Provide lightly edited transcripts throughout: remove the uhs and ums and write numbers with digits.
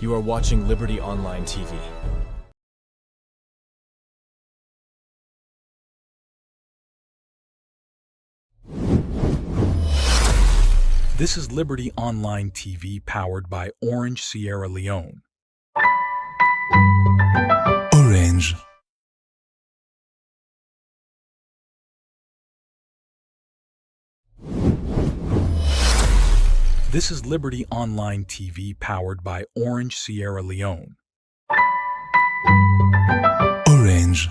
You are watching Liberty Online TV. This is Liberty Online TV powered by Orange Sierra Leone. Orange. This is Liberty Online TV powered by Orange Sierra Leone. Orange.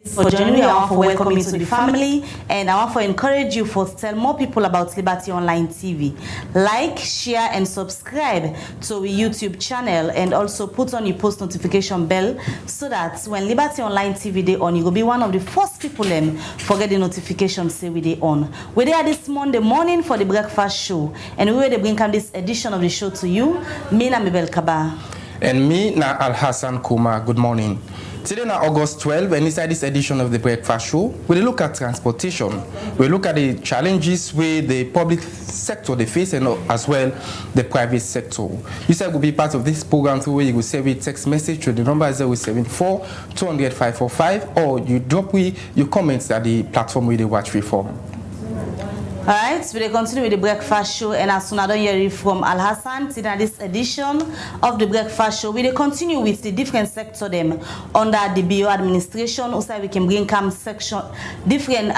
For joining me, I want to welcome you to the family, and I want to encourage you to tell more people about Liberty Online TV. Like, share, and subscribe to our YouTube channel, and also put on your post notification bell so that when Liberty Online TV day on, you will be one of the first people for get the notification say we day on. We're there this Monday morning for the breakfast show, and we will bring this edition of the show to you. Me na Mibel Kaba. And me na Al Hassan Kuma. Good morning. Today na August 12, and inside this edition of the breakfast show, we'll look at transportation. We'll look at the challenges with the public sector they face, and as well the private sector. You said will be part of this program through where you will send a text message to the number 074 200 545, or you drop your comments at the platform where they watch from. Alright, we will continue with the breakfast show, and as soon as I don't hear it from Al Hassan, today this edition of the breakfast show, we will continue with the different sector them under the BO administration. Also, we can bring section different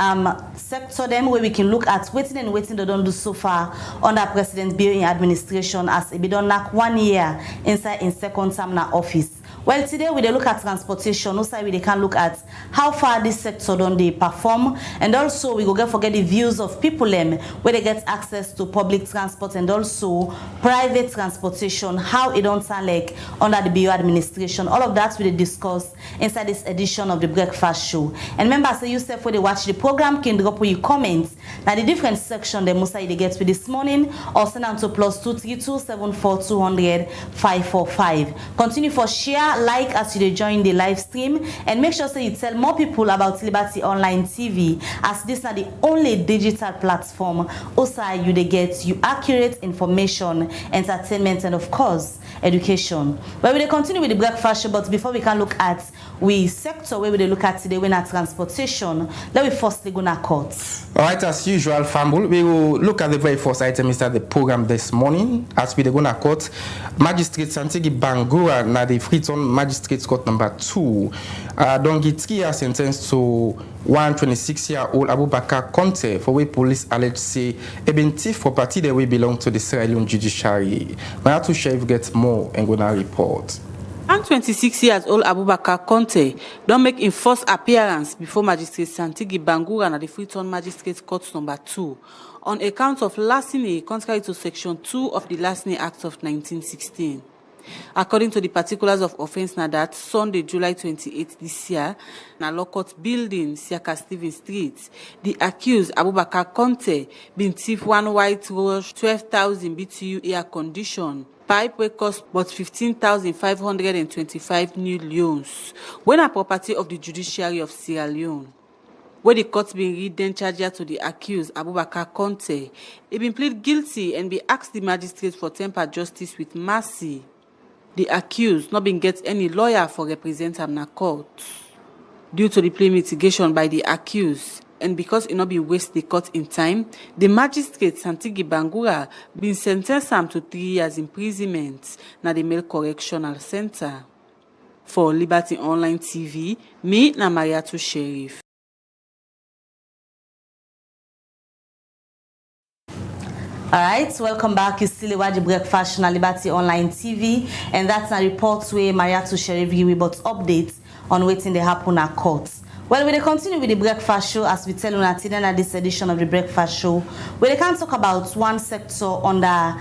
sector them where we can look at waiting they don't do so far under President BO administration, as it be done like 1 year inside in second term na office. Well, today we look at transportation. Also, we can look at how far this sector don't they perform, and also we go forget the views of people where they get access to public transport and also private transportation, how it don't sound like under the BO administration. All of that we discuss inside this edition of the breakfast show. And remember, say yourself when they watch the program, can drop your comments. Now the different section they must they get with this morning, or send them to +232 74 200 545. Continue for share, like as you join the live stream, and make sure say you tell more people about Liberty Online TV, as this is not the only digital platform also you they get you accurate information, entertainment, and of course education. But we will continue with the breakfast show, but before we can look at we sector where we look at today when at transportation, let me firstly go na courts. All right, as usual, Fambul, we will look at the very first item inside the program this morning. As we go na court, Magistrate Santigi Bangura na the Freetown Magistrates Court number 2 don't get 3 years sentence to one 26-year-old Abacha Conte for where police allege say a been thief property that we belong to the Sierra Leone judiciary. Mayatu Sheriff gets more and gonna report. And 26-year-old Abacha Conte don't make his first appearance before Magistrate Santigi Bangura at the Freetown Magistrate Court number 2 on account of larceny contrary to Section 2 of the Larceny Act of 1916. According to the particulars of offence, na that Sunday, July 28 this year, na Law Court building, Siaka Stephen Street, the accused Abacha Conte been thief one white Rolls 12,000 BTU air condition pipe wey cost but 15,525 new leones, when a property of the judiciary of Sierra Leone. Where the court been read then charged to the accused Abacha Conte, he been plead guilty and be asked the magistrate for tempered justice with mercy. The accused not been get any lawyer for represent him na court. Due to the plea mitigation by the accused, and because it not be waste the court in time, the magistrate Santigi Bangura been sentenced him to 3 years imprisonment na the Male Correctional Center. For Liberty Online TV, me na Mayatu Sheriff. All right, welcome back. You still watch the Breakfast on Liberty Online TV, and that's a report where Mayatu Sheriff give about updates on waiting they happen at courts. Well, we will continue with the Breakfast Show as we tell you at this edition of the Breakfast Show, where they can talk about one sector under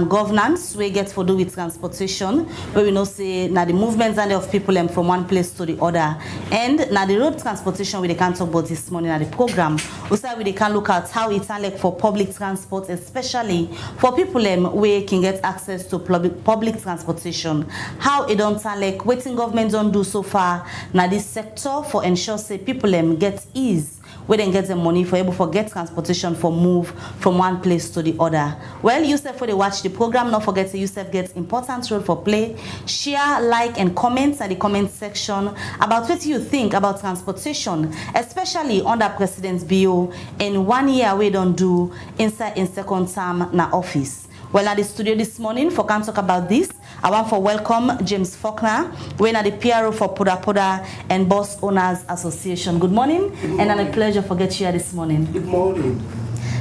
governance we get for do with transportation, where we know say now the movements and of people from one place to the other, and now the road transportation we can talk about this morning at the program. Also, we can look at how it's like for public transport, especially for people where can get access to public transportation. How it don't sound like waiting government don't do so far now this sector for ensure people get ease where they get the money for able to get transportation for move from one place to the other. Well, Yusuf, for they watch the program, not forget to Yusuf gets important role for play. Share, like, and comments at the comment section about what you think about transportation, especially under President's bill in 1 year we don't do inside in second term na office. Well, at the studio this morning, for can talk about this, I want to welcome James Faulkner, we're at the PRO for Poda Poda and Bus Owners Association. Good morning, and it's a pleasure for get you here this morning. Good morning.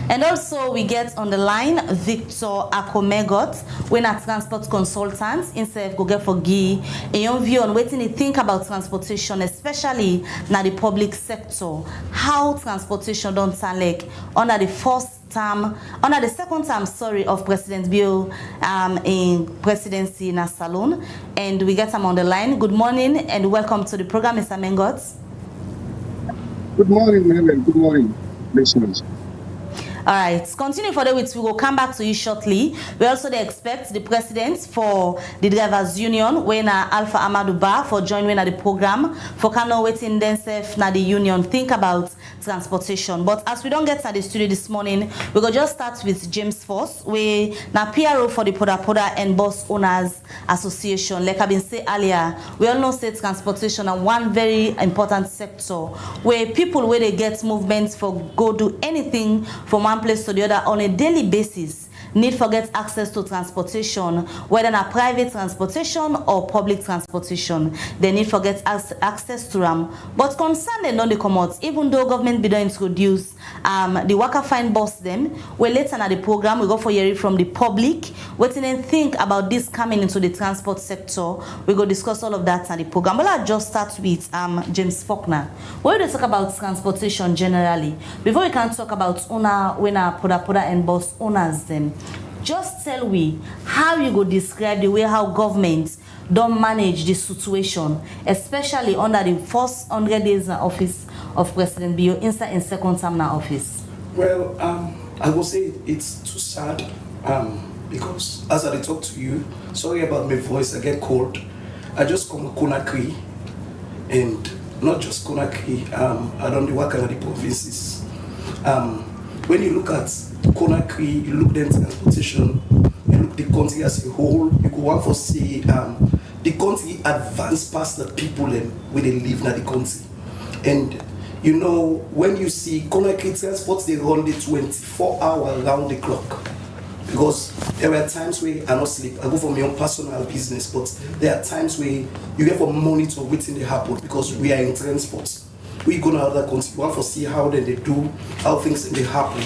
And also we get on the line Victor Akomegot, we're a transport consultant instead go get for Guy a young view on waiting to think about transportation, especially now the public sector. How transportation don't sound like under the second term, of President Bill in presidency in a salon. And we get him on the line. Good morning and welcome to the program, Mr. Mengot. Good morning, Helen. Good morning, listeners. All right, continue for the weeks. We will come back to you shortly. We also expect the president for the drivers union, when Alpha Amadou Ba, for joining the program, for Kano waiting themselves na the union think about transportation. But as we don't get to the studio this morning, we will just start with James Force, we na PRO for the Poda Poda and Bus Owners Association. Like I've been saying earlier, we all know say transportation is one very important sector where people where they get movements for go do anything from one place to the other on a daily basis need for get access to transportation, whether na private transportation or public transportation. They need for get access to them. But concern they don't they come out, even though government be don't introduce the worker fine bus them. Well, later in the program we go for hearing from the public, waiting and think about this coming into the transport sector. We go discuss all of that in the program. Well, I'll just start with James Faulkner. When we talk about transportation generally, before we can talk about owner, winner, Poda Poda and bus owners them, just tell we how you go describe the way how government don't manage this situation, especially under the first 100 days in office of President Bio inside in second term in office. Well, I will say it's too sad because as I talk to you, sorry about my voice, I get cold. I just come to Conakry, and not just Conakry, I don't work in the provinces. When you look at Conakry, you look at transportation, you look at the country as a whole, you go want to see the country advance past the people where they live in the country. And you know, when you see Conakry transports, they run the 24 hours around the clock. Because there were times where I not sleep. I go for my own personal business, but there are times where you get for monitor waiting they happen because we are in transport. we go to other countries, we want to see how they do, how things they happen.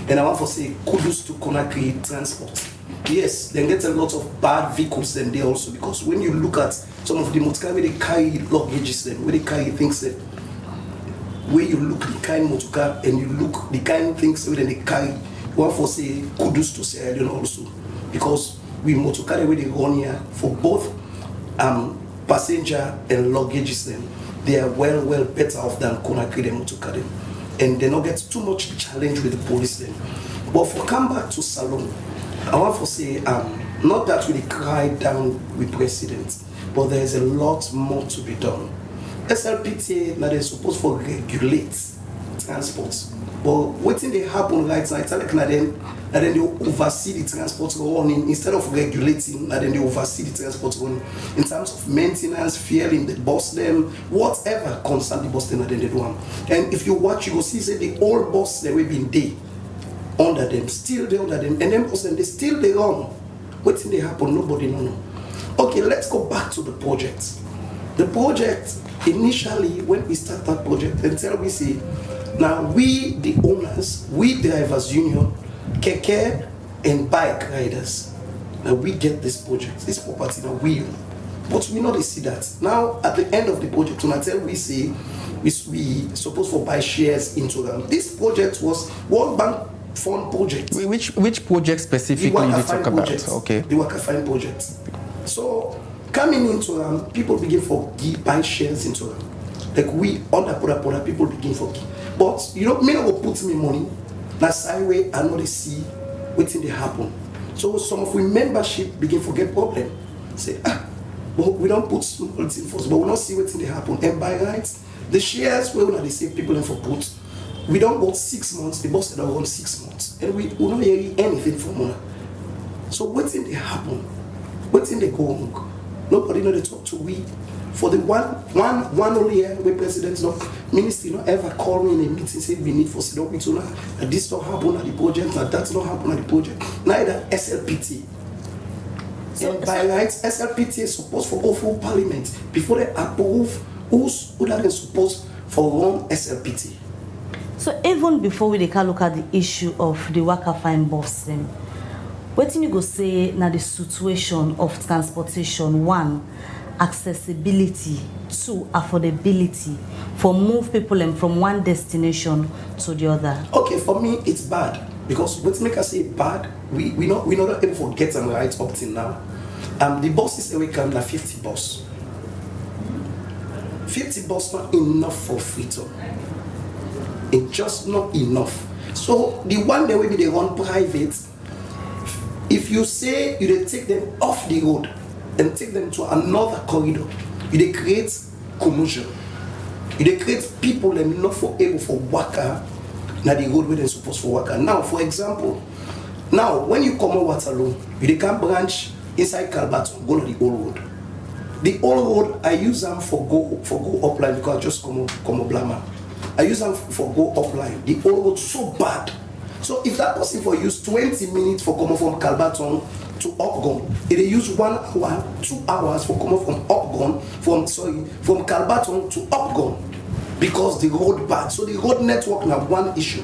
And I want to say kudos to Conakry Transport. Yes, they get a lot of bad vehicles then there also, because when you look at some of the motorcar where they carry luggages then, where they carry things then, where you look the kind motorcar and you look the kind things where they carry, you want to say kudos to Sierra Leone also, because we motorcar where they run here for both passenger and luggages then, they are well better off than Conakry and motorcar then. And they don't get too much challenge with the police then. But for come back to Salon, I want to say, not that we cry down with president, but there's a lot more to be done. SLPTA that is supposed to regulate transport, but what thing they happen right now, it's like then they oversee the transport running instead of regulating, then they oversee the transport running in terms of maintenance, fueling the bus them, whatever concern the bus them, then they do them. And if you watch, you will see say the old bus they will be in day under them, still they under them, and then bus them they still they run. What thing they happen? Nobody know. Okay, let's go back to the project. The project initially when we start that project, until we say, now we the owners, we drivers union, keke and bike riders, now we get this project, this property now we own. But we know they see that. Now at the end of the project, until we say we supposed to buy shares into them. This project was World Bank fund project. Which project specifically you talk about? Project, okay. The Waka Fine project. So coming into them, people begin for buy shares into them. Like we under Poda people begin for give. But you know, me not go put me money. That's highway I know they see waiting they happen. So some of we membership begin for get problem. Say but we don't put small thing first, but we don't see waiting they happen. And by rights, the shares where they save people in for put. We don't go 6 months, the boss said I want 6 months. And we don't hear anything from money. So waiting they happen, waiting they go wrong. Nobody know they talk to we. For the one only year where presidents no ministry not ever call me in a meeting say we need for sit up with una that this don't happen at the project, that that's not happen at the project. Neither SLPT. So by rights, SLPT is supposed to go full parliament before they approve who's who that is supposed for run SLPT. So even before we can look at the issue of the Waka Fine bus, what do you go say now the situation of transportation? 1, accessibility. 2, affordability for move people from one destination to the other. Okay, for me it's bad because what make us say bad, we not able to get them right up till now. The buses that we can na 50 bus. 50 bus not enough for freedom. It's just not enough. So the one that will be they run private. If you say you they take them off the road and take them to another corridor, you they create commotion. You they create people that are not for able for waka na the road where they're supposed to waka. Now, for example, now when you come on Waterloo, you they can branch inside Calbaton, go to the old road. The old road I use them for go upline because I just come on Blama. I use them for go offline. The old road so bad. So if that person for use 20 minutes for coming from Calbaton to Upgon, it use 1 hour, 2 hours for coming from Upgon, from Calbaton to Upgon, because the road bad. So the road network now one issue.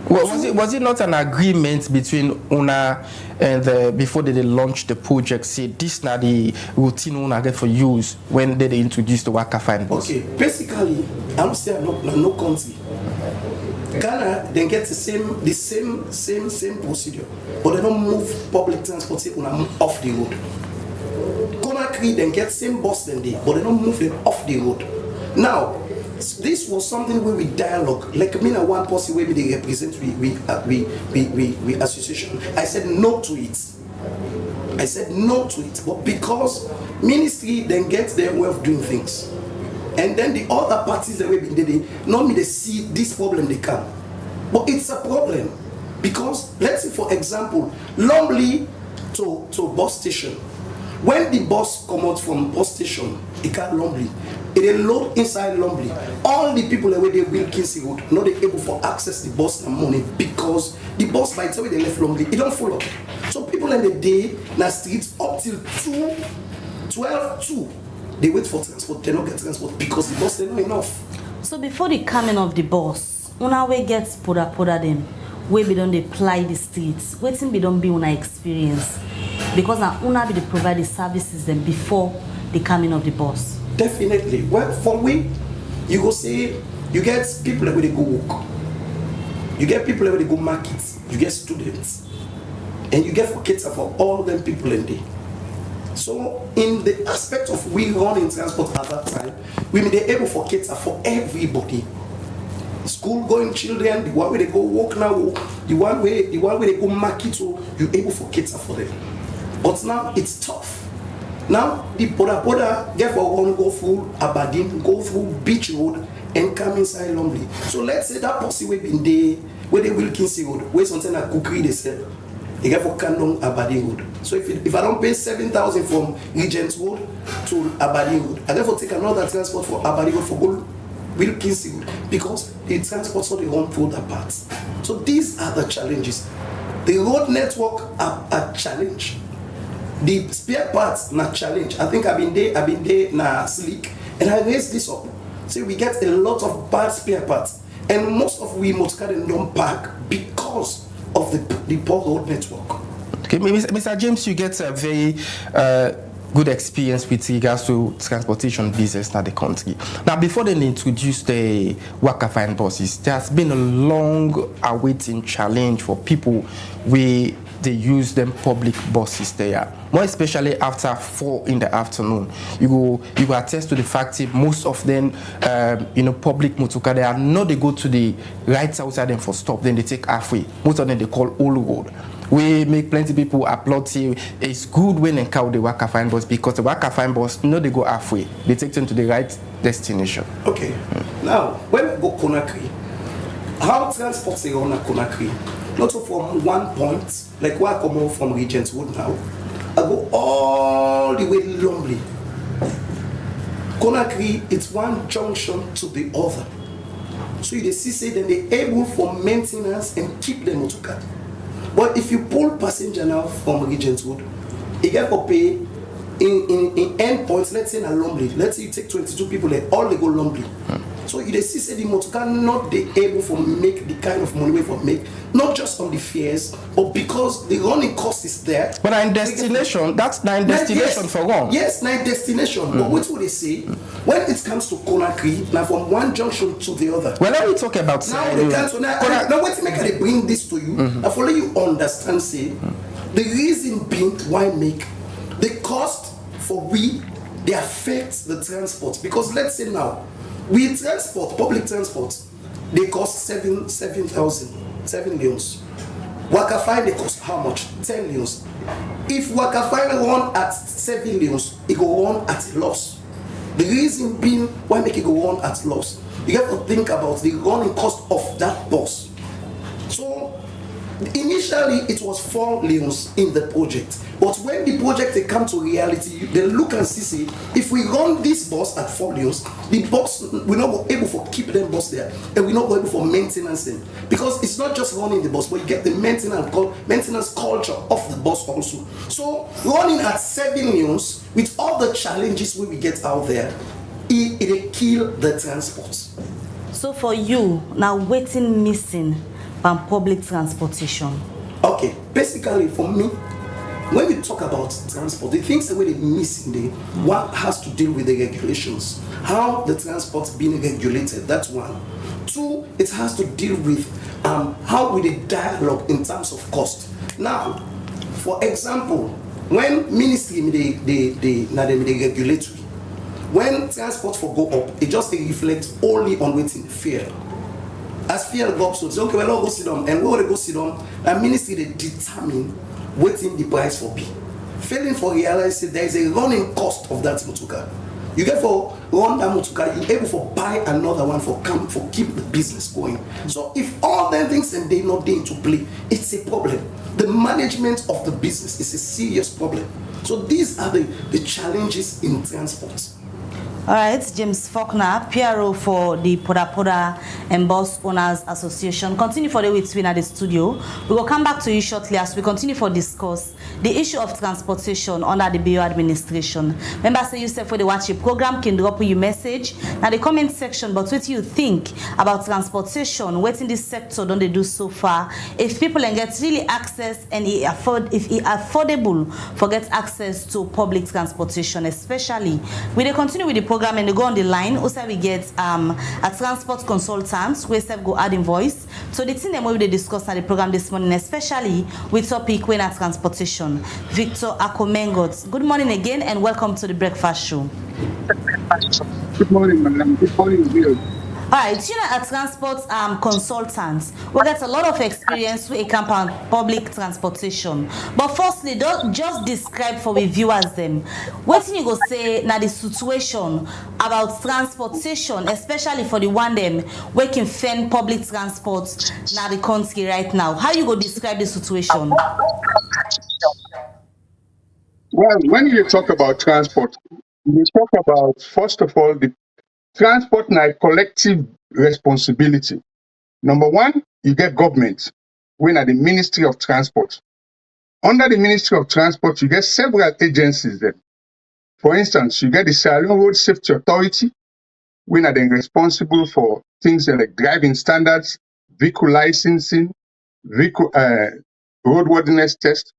Well, was it not an agreement between Una and before they launched the project? Say this now the routine Una get for use when they introduced the Waka Fine bus. Okay, basically, I'm saying no country. Ghana then get the same procedure, but they don't move public transport off the road. Conakry then get same bus than they, but they don't move them off the road. Now, this was something where we dialogue. Like me and one person where they represent we association. I said no to it. I said no to it, but because ministry then gets their way of doing things. And then the other parties that we've been normally they see this problem they come. But it's a problem. Because let's say for example, Longley to bus station. When the bus come out from bus station, it can't Longley. It load inside Longley. All the people that were there Wilkinson Road, not able for access the bus and money because the bus by the time they left Longley, it don't follow. So people in the day na streets up till 12, 2. They wait for transport, they don't get transport because the bus they're not enough. So before the coming of the bus, una we get poda them, we be don dey ply the streets. Waiting be don be una experience, because now una be dey provide the services them before the coming of the bus. Definitely. Well, for we, you go say you get people where they go work, you get people where they go markets, you get students, and you get for cater for all them people in there. So in the aspect of we running transport at that time, we may be able for cater for everybody. School going children, the one where they go work now, the one where they go market, so you able for cater for them. But now it's tough. Now the poda get for one go through Aberdeen, go through Beach Road and come inside Lumley. So let's say that person will be in there where they Wilkinson Road, where something like cookery they sell. They get for Kandong Aberdeen Road. So if I don't pay 7,000 from Regent Road to Aberdeen Road, I therefore take another transport for Aberdeen Road for go Wilkinson Road, because the transport so they won't pull that part. So these are the challenges. The road network are a challenge. The spare parts na challenge. I think I've been there na sleek, and I raised this up. So we get a lot of bad spare parts, and most of we motorcar don't park because of the poor road network. Okay, Mr. James, you get a very good experience with regards to transportation business in the country. Now, before they introduce the Wakafine buses, there has been a long awaiting challenge for people where they use them public buses there. More especially after 4 in the afternoon. You go attest to the fact that most of them, public motorcar, they are not, they go to the right outside them for stop, then they take halfway. Most of them they call Old Road. We make plenty of people applaud here. It's good when they call the Wakafine bus, because the Wakafine bus, they go halfway. They take them to the right destination. Okay. Now, when we go Conakry, how transport they run at Conakry? Not so from one point, like where I come out from Regent Road now, I go all the way to Lumley. Conakry, it's one junction to the other. So you see, say then they able for maintenance and keep the motorcar. But if you pull passenger now from Regent Road, you get to pay in end points, let's say in Lumley, let's say you take 22 people, they all they go Lumley. So you see, say the motorcar not they able for make the kind of money we for make, not just on the fares, but because the running cost is there. But in destination, that's nine destination yes, for one. Yes, 9 destination. But what would they say? When it comes to Conakry, now from one junction to the other. Well, now we talk about now wait to make I bring this to you. I follow you understand. Say the reason being why make the cost for we they affect the transport, because let's say now we transport public transport they cost 7 millions. Wakafine they cost how much? 10 millions. If Wakafine run at 7 millions, it go run at a loss. The reason being why make it go run at loss, you have to think about the running cost of that bus. So initially it was 4 millions in the project, but when the project they come to reality, they look and see if we run this bus at 4 millions, the bus we're not able to keep them bus there, and we're not able for maintenance them, because it's not just running the bus, but you get the maintenance culture of the bus also. So running at 7 millions with all the challenges we get out there, it kill the transport. So for you now, waiting missing from public transportation. Okay, basically for me, when we talk about transport, the things that we're missing there, one has to deal with the regulations, how the transport's being regulated. That's one. 2, it has to deal with how with the dialogue in terms of cost. Now, for example, when ministry they regulatory, when transport for go up, it just reflects only on waiting fare. As fear go up, so it's okay, well, go sit down, and where they go sit down, and ministry they determine waiting the price for P. Failing for realize that there is a running cost of that motorcar. You get for run that motorcar, you're able for buy another one for keep the business going. So if all them things and they not there to play, it's a problem. The management of the business is a serious problem. So these are the challenges in transport. All right, James Faulkner, PRO for the Poda Poda and Boss Owners Association. Continue for the week at the studio. We will come back to you shortly as we continue for discuss the issue of transportation under the BO administration. Remember, say you said for the watch your program can drop you message now the comment section. But what you think about transportation? What in this sector don't they do so far? If people can get really access and if it affordable for get access to public transportation, especially we continue with the program and they go on the line. Also, we get a transport consultant who go add in voice. So the thing that we discuss at the program this morning, especially with topic when at transportation. Victor Akomengot. Good morning again and welcome to the breakfast show. Good morning, madam. Good morning, Bill. All right, you know, a transport consultant, we get a lot of experience with a campaign public transportation. But firstly, don't just describe for the viewers them. What you go say now the situation about transportation, especially for the one them we can fend public transport now the country right now. How you go describe the situation? Well, when you talk about transport, you talk about, first of all, the transport and a collective responsibility. Number one, you get government, when at the Ministry of Transport. Under the Ministry of Transport, you get several agencies there. For instance, you get the Sierra Leone Road Safety Authority, when are they responsible for things like driving standards, vehicle licensing, vehicle roadworthiness test.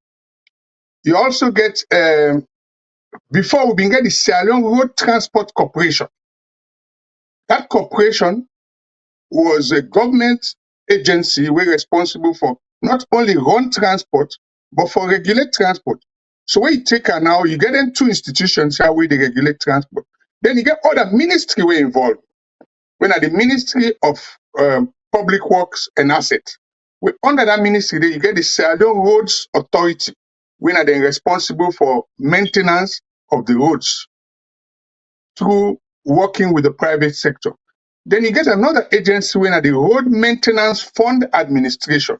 You also get, before we get the Sierra Leone Road Transport Corporation. That corporation was a government agency were responsible for not only run transport, but for regulate transport. So when you take her now, you get them two institutions here where they regulate transport. Then you get other ministry were involved. When at the Ministry of Public Works and Assets. Under that ministry, you get the Sierra Leone Roads Authority, when are they responsible for maintenance of the roads through working with the private sector. Then you get another agency when are the Road Maintenance Fund Administration.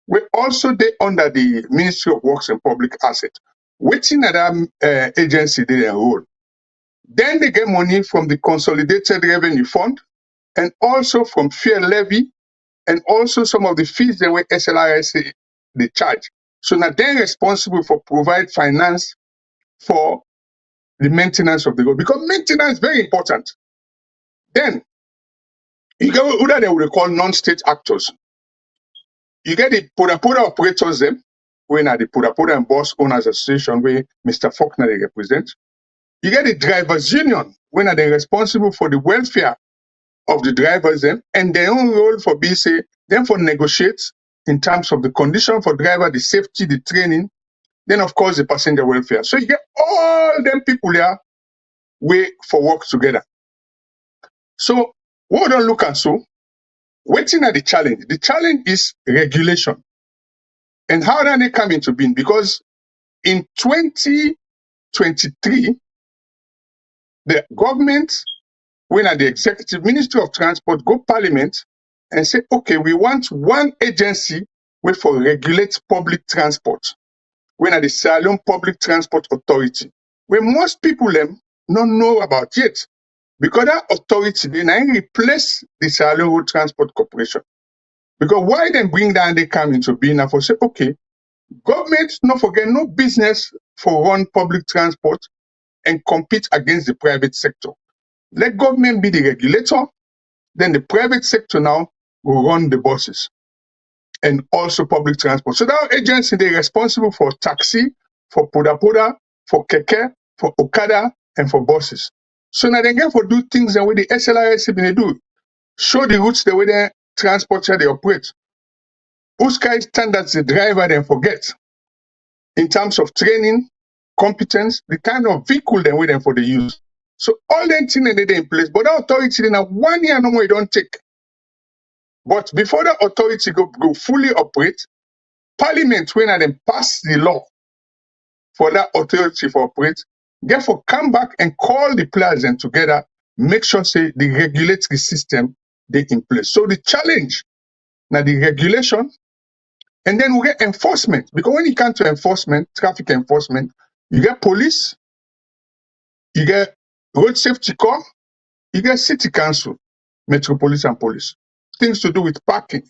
We also they under the Ministry of Works and Public Assets. Waiting at that agency they enroll. Then they get money from the Consolidated Revenue Fund and also from fare levy and also some of the fees that were SLRSA they charge. So now they're responsible for provide finance for the maintenance of the road because maintenance is very important. Then you get what they would call non-state actors. You get the Poda Poda operators them, when are the Poda Poda and Boss Owners Association where Mr. Faulkner they represent. You get the drivers union, when are they responsible for the welfare of the drivers them and their own role for BC, then for negotiate in terms of the condition for driver, the safety, the training, then of course the passenger welfare. So you get all them people there way for work together. So what we don't look at so, waiting at the challenge. The challenge is regulation. And how do they come into being? Because in 2023, the government, when at the Executive Ministry of Transport, go Parliament and say, okay, we want one agency where for regulate public transport. When at the Sierra Leone Public Transport Authority, where most people them don't know about yet. Because that authority, they now replace the Sierra Leone Road Transport Corporation. Because why then bring that they come into being and for say, okay, government, not forget, no business for run public transport and compete against the private sector. Let government be the regulator, then the private sector now will run the buses and also public transport. So that agency, they're responsible for taxi, for Poda Poda, for Keke, for Okada, and for buses. So now they get for do things the way the SLRSA they do. Show the routes the way they transport they operate. Whose kind standards the driver then forget in terms of training, competence, the kind of vehicle they way them for the use. So all that things they in place, but that authority then 1 year no more you don't take. But before the authority go fully operate, Parliament when they pass the law for that authority for operate, therefore come back and call the players and together make sure say the regulatory system they in place. So the challenge now the regulation, and then we get enforcement. Because when it comes to enforcement, traffic enforcement, you get police, you get road safety corps, you get city council, metropolitan police. Things to do with parking,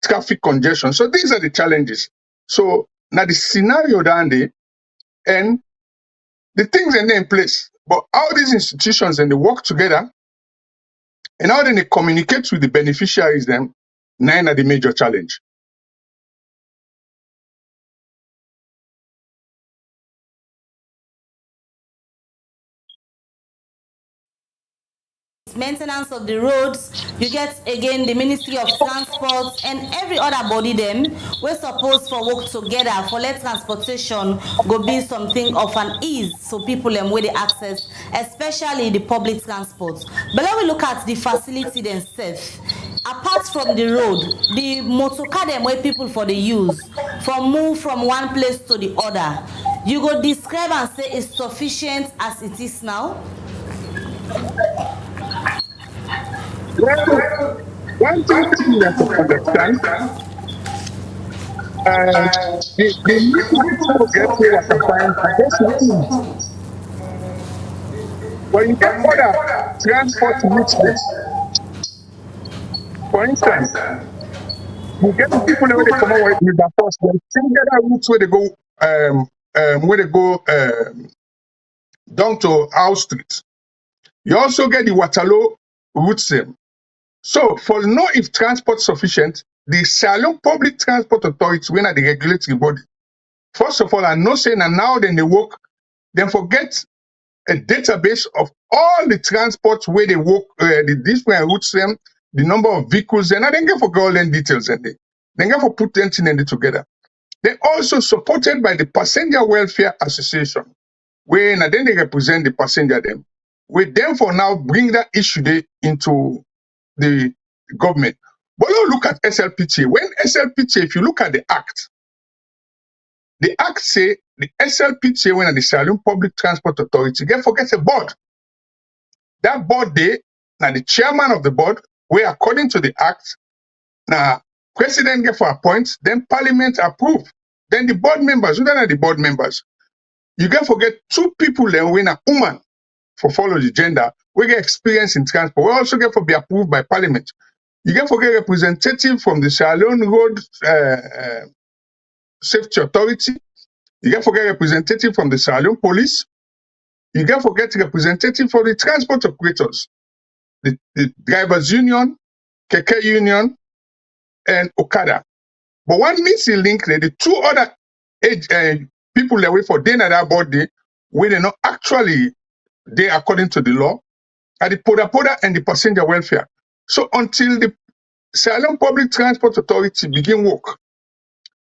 traffic congestion. So these are the challenges. So now the scenario down there, and the things are in place. But how these institutions and they work together and how then they communicate with the beneficiaries, then nine are the major challenge. Maintenance of the roads, you get again the Ministry of Transport and every other body them we're supposed for work together for let transportation go be something of an ease so people them where they access, especially the public transport. But let we look at the facility themselves. Apart from the road, the motorcar them where people for the use for move from one place to the other, you go describe and say it's sufficient as it is now. Well, one thing people have to understand, the need to get to what I find, I guess, when you get other transport routes, for instance, you get the people where they come out with the first, they still get other routes where they go down to House Street. You also get the Waterloo routes. So for know if transport sufficient, the Salon Public Transport Authority, when are the regulatory body, first of all, I know saying and now then they work, then forget a database of all the transports where they work, the different routes, them, the number of vehicles, and I then get for all them details and they get for put them together. They also supported by the Passenger Welfare Association, where and then they represent the passenger them. We then for now bring that issue into the government. But look at SLPTA. When SLPTA, if you look at the act say the SLPTA, when at the Salon Public Transport Authority, get forget a board. That board day, now the chairman of the board, where according to the act, now president get for appoint, then parliament approve. Then the board members, who are the board members? You can forget two people then when a woman for follow the gender, we get experience in transport. We also get for be approved by parliament. You get forget representative from the Salon Road Safety Authority. You get forget representative from the Salon Police. You get forget representative for the transport operators, the drivers union, Keke union, and Okada. But one missing link there, the two other people that wait for dinner that body, where they not actually they according to the law, are the Poda and the passenger welfare. So until the Salon Public Transport Authority begin work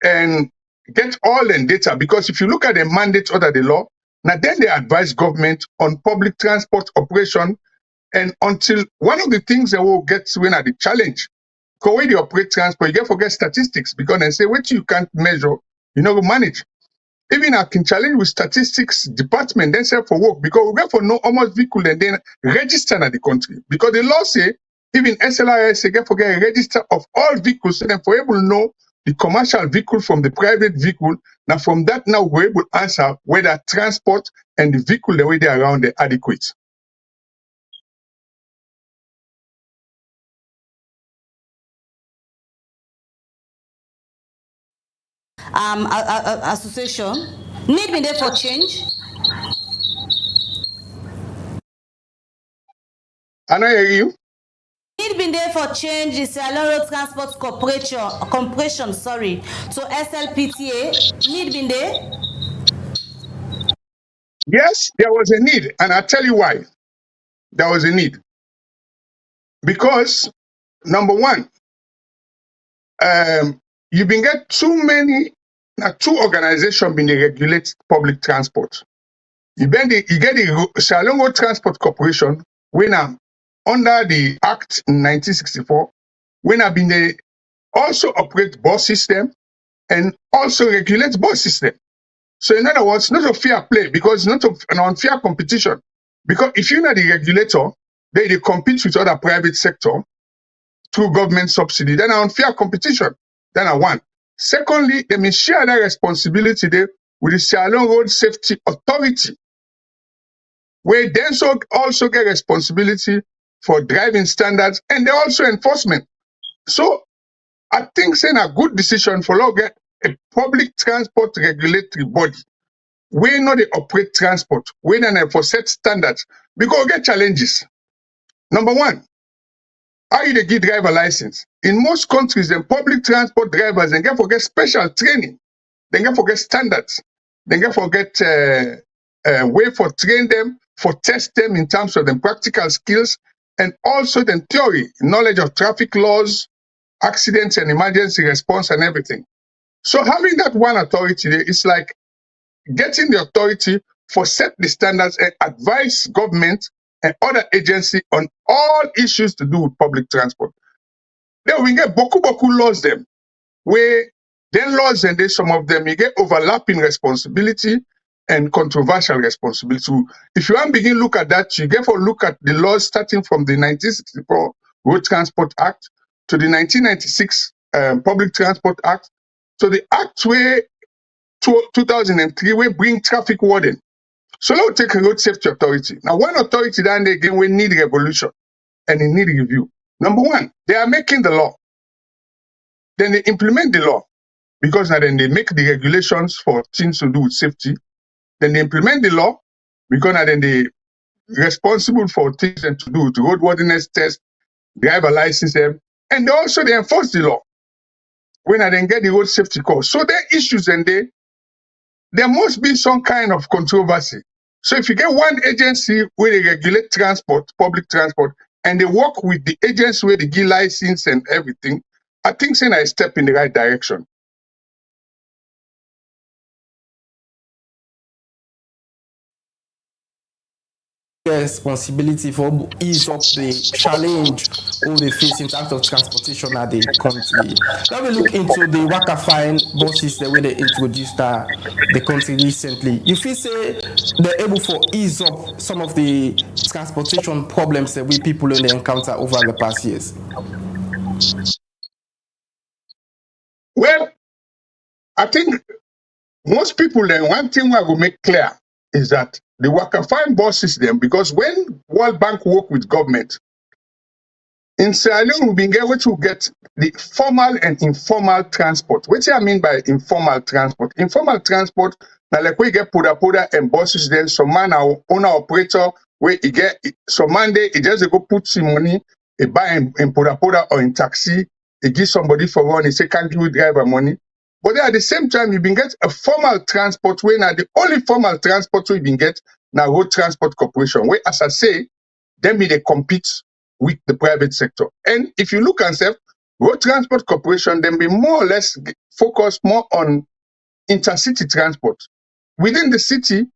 and get all the data, because if you look at the mandate under the law, now then they advise government on public transport operation, and until one of the things that will get when at the challenge, because when you operate transport, you get forget statistics, because they say what you can't measure, you know, manage. Even I can challenge with statistics department, then say for work, because we get for know how much vehicle and then register in the country. Because the law say, even SLRS, they get for get a register of all vehicles, so then for able to know the commercial vehicle from the private vehicle. Now from that now we're able to answer whether transport and the vehicle the way they are around are adequate. Association need me there for change. And I hear you. Need been there for change is Salon Road Transport Corporation, sorry, to SLPTA. Need been there? Yes, there was a need, and I'll tell you why. There was a need. Because, number one, you been get too many, two organizations been regulate public transport. You get the Salon Road Transport Corporation, when under the Act in 1964, when I've been they also operate bus system and also regulate bus system. So in other words, not a fair play, because it's not an unfair competition. Because if you're not the regulator, they compete with other private sector through government subsidy, then unfair competition. Then I want. Secondly, they may share that responsibility there with the Salon Road Safety Authority. where they also get responsibility for driving standards and they also enforcement. So I think saying a good decision for law get a public transport regulatory body where not they operate transport, where they enforce set standards, because we get challenges. Number one, how you they give driver license? In most countries, the public transport drivers they get forget special training, they get forget standards, they get forget way for train them, for test them in terms of the practical skills and also the theory, knowledge of traffic laws, accidents and emergency response and everything. So having that one authority there is like getting the authority for set the standards and advise government and other agency on all issues to do with public transport. Then we get boku laws them, where then laws and then some of them you get overlapping responsibility and controversial responsibility. If you want to begin look at that, you get for look at the laws starting from the 1964 Road Transport Act to the 1996 Public Transport Act to the Act where 2003 we bring traffic warden. So let's take a road safety authority. Now, one authority that again we need revolution and it need review. Number one, they are making the law. Then they implement the law because now then they make the regulations for things to do with safety. Then they implement the law because now then they responsible for things and to do with roadworthiness test, driver license, and they also they enforce the law when I then get the road safety course. So there are issues and there must be some kind of controversy. So if you get one agency where they regulate transport, public transport, and they work with the agency where they give license and everything, I think it's a step in the right direction. Responsibility for ease up the challenge all they face in terms of transportation at the country. Now we look into the Waka Fine buses the way they introduced the country recently. You feel say they're able to ease up some of the transportation problems that we people in the encounter over the past years? Well, I think most people then one thing I will make clear is that the Waka Fine bus system, because when World Bank work with government, in Sierra Leone we've been able to get the formal and informal transport. What do I mean by informal transport? Informal transport, now like we get poda and buses, then some man our owner operator where he get some man there, he just go put some money, he buy in poda or in taxi, he give somebody for run, he say can't give you driver money. But then at the same time, you've been get a formal transport where now the only formal transport we've been get now Road Transport Corporation, where as I say, then they compete with the private sector. And if you look and say, Road Transport Corporation, then be more or less focused more on intercity transport. Within the city,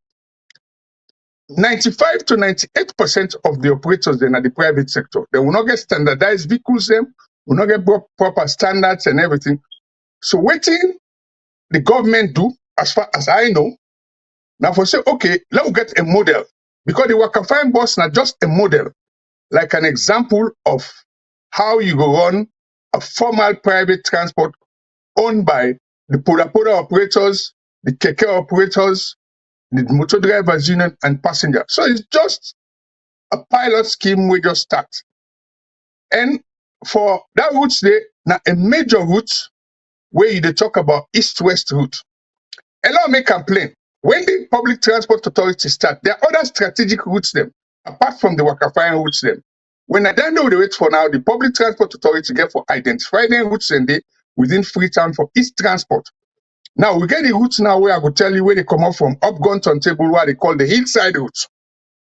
95 to 98% of the operators then are the private sector. They will not get standardized vehicles, them will not get proper standards and everything. So waiting the government do, as far as I know, now for say, okay, let's get a model. Because the Waka Fine bus not just a model, like an example of how you go run a formal private transport owned by the poda operators, the keke operators, the motor drivers union and passengers. So it's just a pilot scheme we just start. And for that route there, now a major route where you talk about east-west route. And I'll make a complaint. When the public transport authority start, there are other strategic routes them, apart from the Waka Fine routes them. When I don't know the wait for now, the public transport authority get for identify them routes and they within Freetown for east transport. Now we get the routes now where I will tell you where they come up from Upgun Turntable, what they call the hillside routes,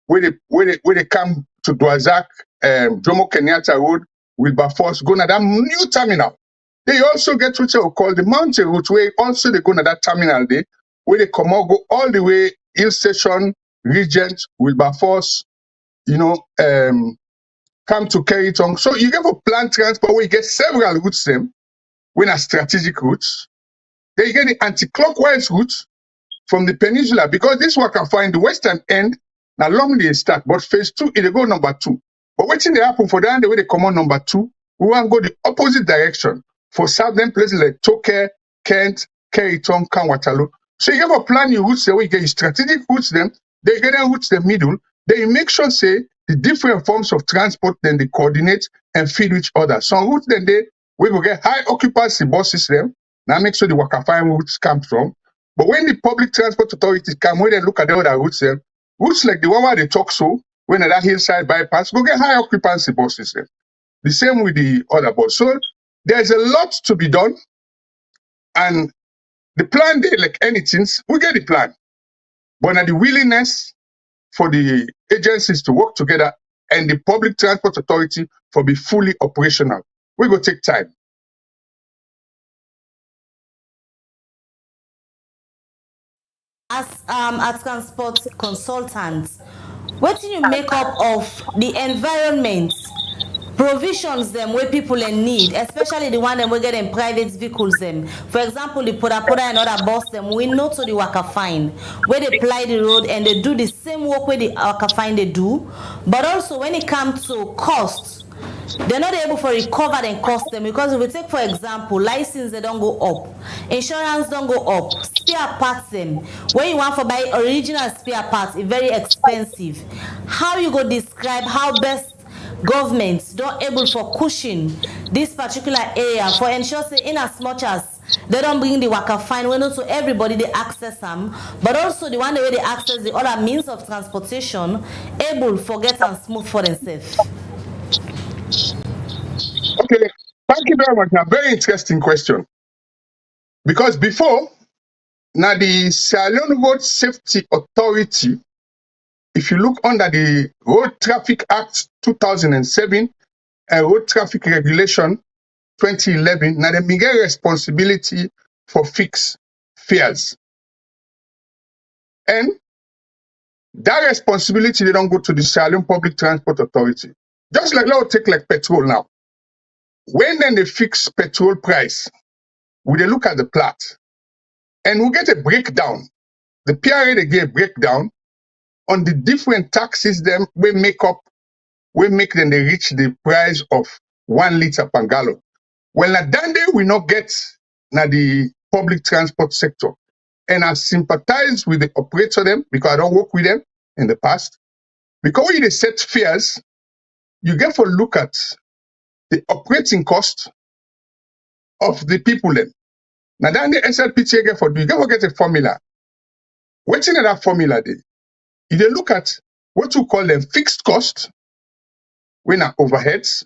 where they come to Dwazak, Jomo Kenyatta Road, Wilberforce, go to that new terminal. They also get what we call the mountain route, where also they go to that terminal there, where they come out, go all the way, Hill Station, Regent, Wilberforce, come to Kerryton. So you get for planned transport where you get several routes them, when are strategic routes. Then you get the anti-clockwise routes from the peninsula, because this one can find the western end, now long they start, but phase 2, it go number 2. But what's in the happen for that, the way they come on number 2, we want to go the opposite direction. For southern places like Toke, Kent, Kerryton, Kanwatalo. So you have a plan your routes there where you get your strategic routes them, they get them routes the middle, They make sure say the different forms of transport then they coordinate and feed each other. Some routes then we will get high occupancy buses them. Now make sure the Wakafine routes come from. But when the public transport authorities come, when they look at the other routes them, routes like the one where they talk so, when that hillside bypass, go get high occupancy buses them. The same with the other bus. So there's a lot to be done. And the plan there, like anything, we get the plan. But now the willingness for the agencies to work together and the public transport authority for be fully operational, we go take time. As a transport consultant, what do you make up of the environment provisions them where people in need, especially the one them we get in private vehicles them. For example, the Poda and other bus them we know to the Wakafine where they ply the road and they do the same work where the Wakafine they do, but also when it comes to cost, they're not able to recover and cost them, because if we take for example license, they don't go up, insurance don't go up, spare parts them when you want to buy original spare parts it's very expensive. How you go describe how best governments don't able for cushion this particular area for ensure say in as much as they don't bring the Wakafine when also everybody they access them, but also the one way they access the other means of transportation able for get and smooth for themselves. Okay, thank you very much. Now, very interesting question. Because before, now the Sierra Leone Road Safety Authority, if you look under the Road Traffic Act 2007 and Road Traffic Regulation 2011, now they get responsibility for fixed fares. And that responsibility, they don't go to the Sierra Leone Public Transport Authority. Just like now, take like petrol now. When then they fix petrol price, we they look at the plat and we get a breakdown. The PRA they get a breakdown on the different taxes them we make them they reach the price of 1 liter per gallon. Well, now that day we not get now the public transport sector. And I sympathize with the operator them because I don't work with them in the past. Because when they set fares, you get to look at the operating cost of the people then. Now then the SLPTA get for do, you get to get a formula. What's in that formula there? If you look at what you call them fixed cost, when are overheads,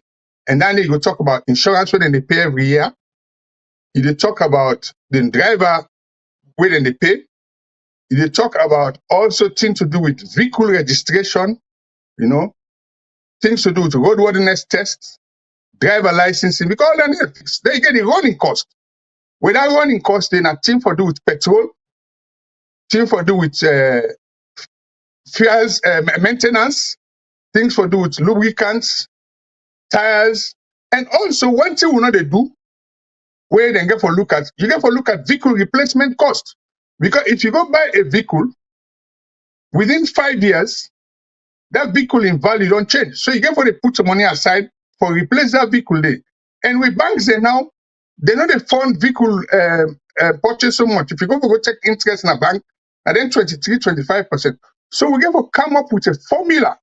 and then you go talk about insurance when they pay every year. If you talk about the driver when they pay, if you talk about also things to do with vehicle registration, you know, things to do with roadworthiness tests, driver licensing, because all that is they get the running cost. With that running cost, then a thing for do with petrol, thing for do with fuels, maintenance, things for do with lubricants, tires, and also one thing we know they do, where they get for look at, you get for look at vehicle replacement cost. Because if you go buy a vehicle, within 5 years, that vehicle in value don't change. So you get for they put some money aside for replace that vehicle there. And with banks they now, they know they fund vehicle purchase so much. If you go check interest in a bank, and then 23-25%. So we get to come up with a formula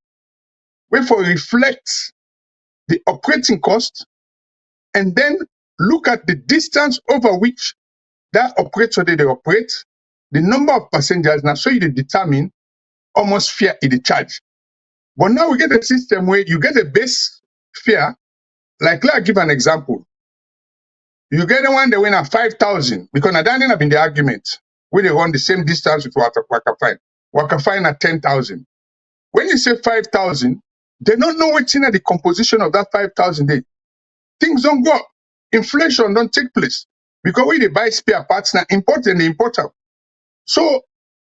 where for reflect the operating cost and then look at the distance over which that operator they operate, the number of passengers now, so you determine almost fare in the charge. But now we get a system where you get a base fare, like let me give an example. You get the one that win at 5,000 because now that have been the argument where they run the same distance with Wakafine. Wakafine at 10,000. When you say 5,000, they don't know what's in the composition of that 5,000 day. Things don't go up. Inflation don't take place. Because when they buy spare parts, now important. So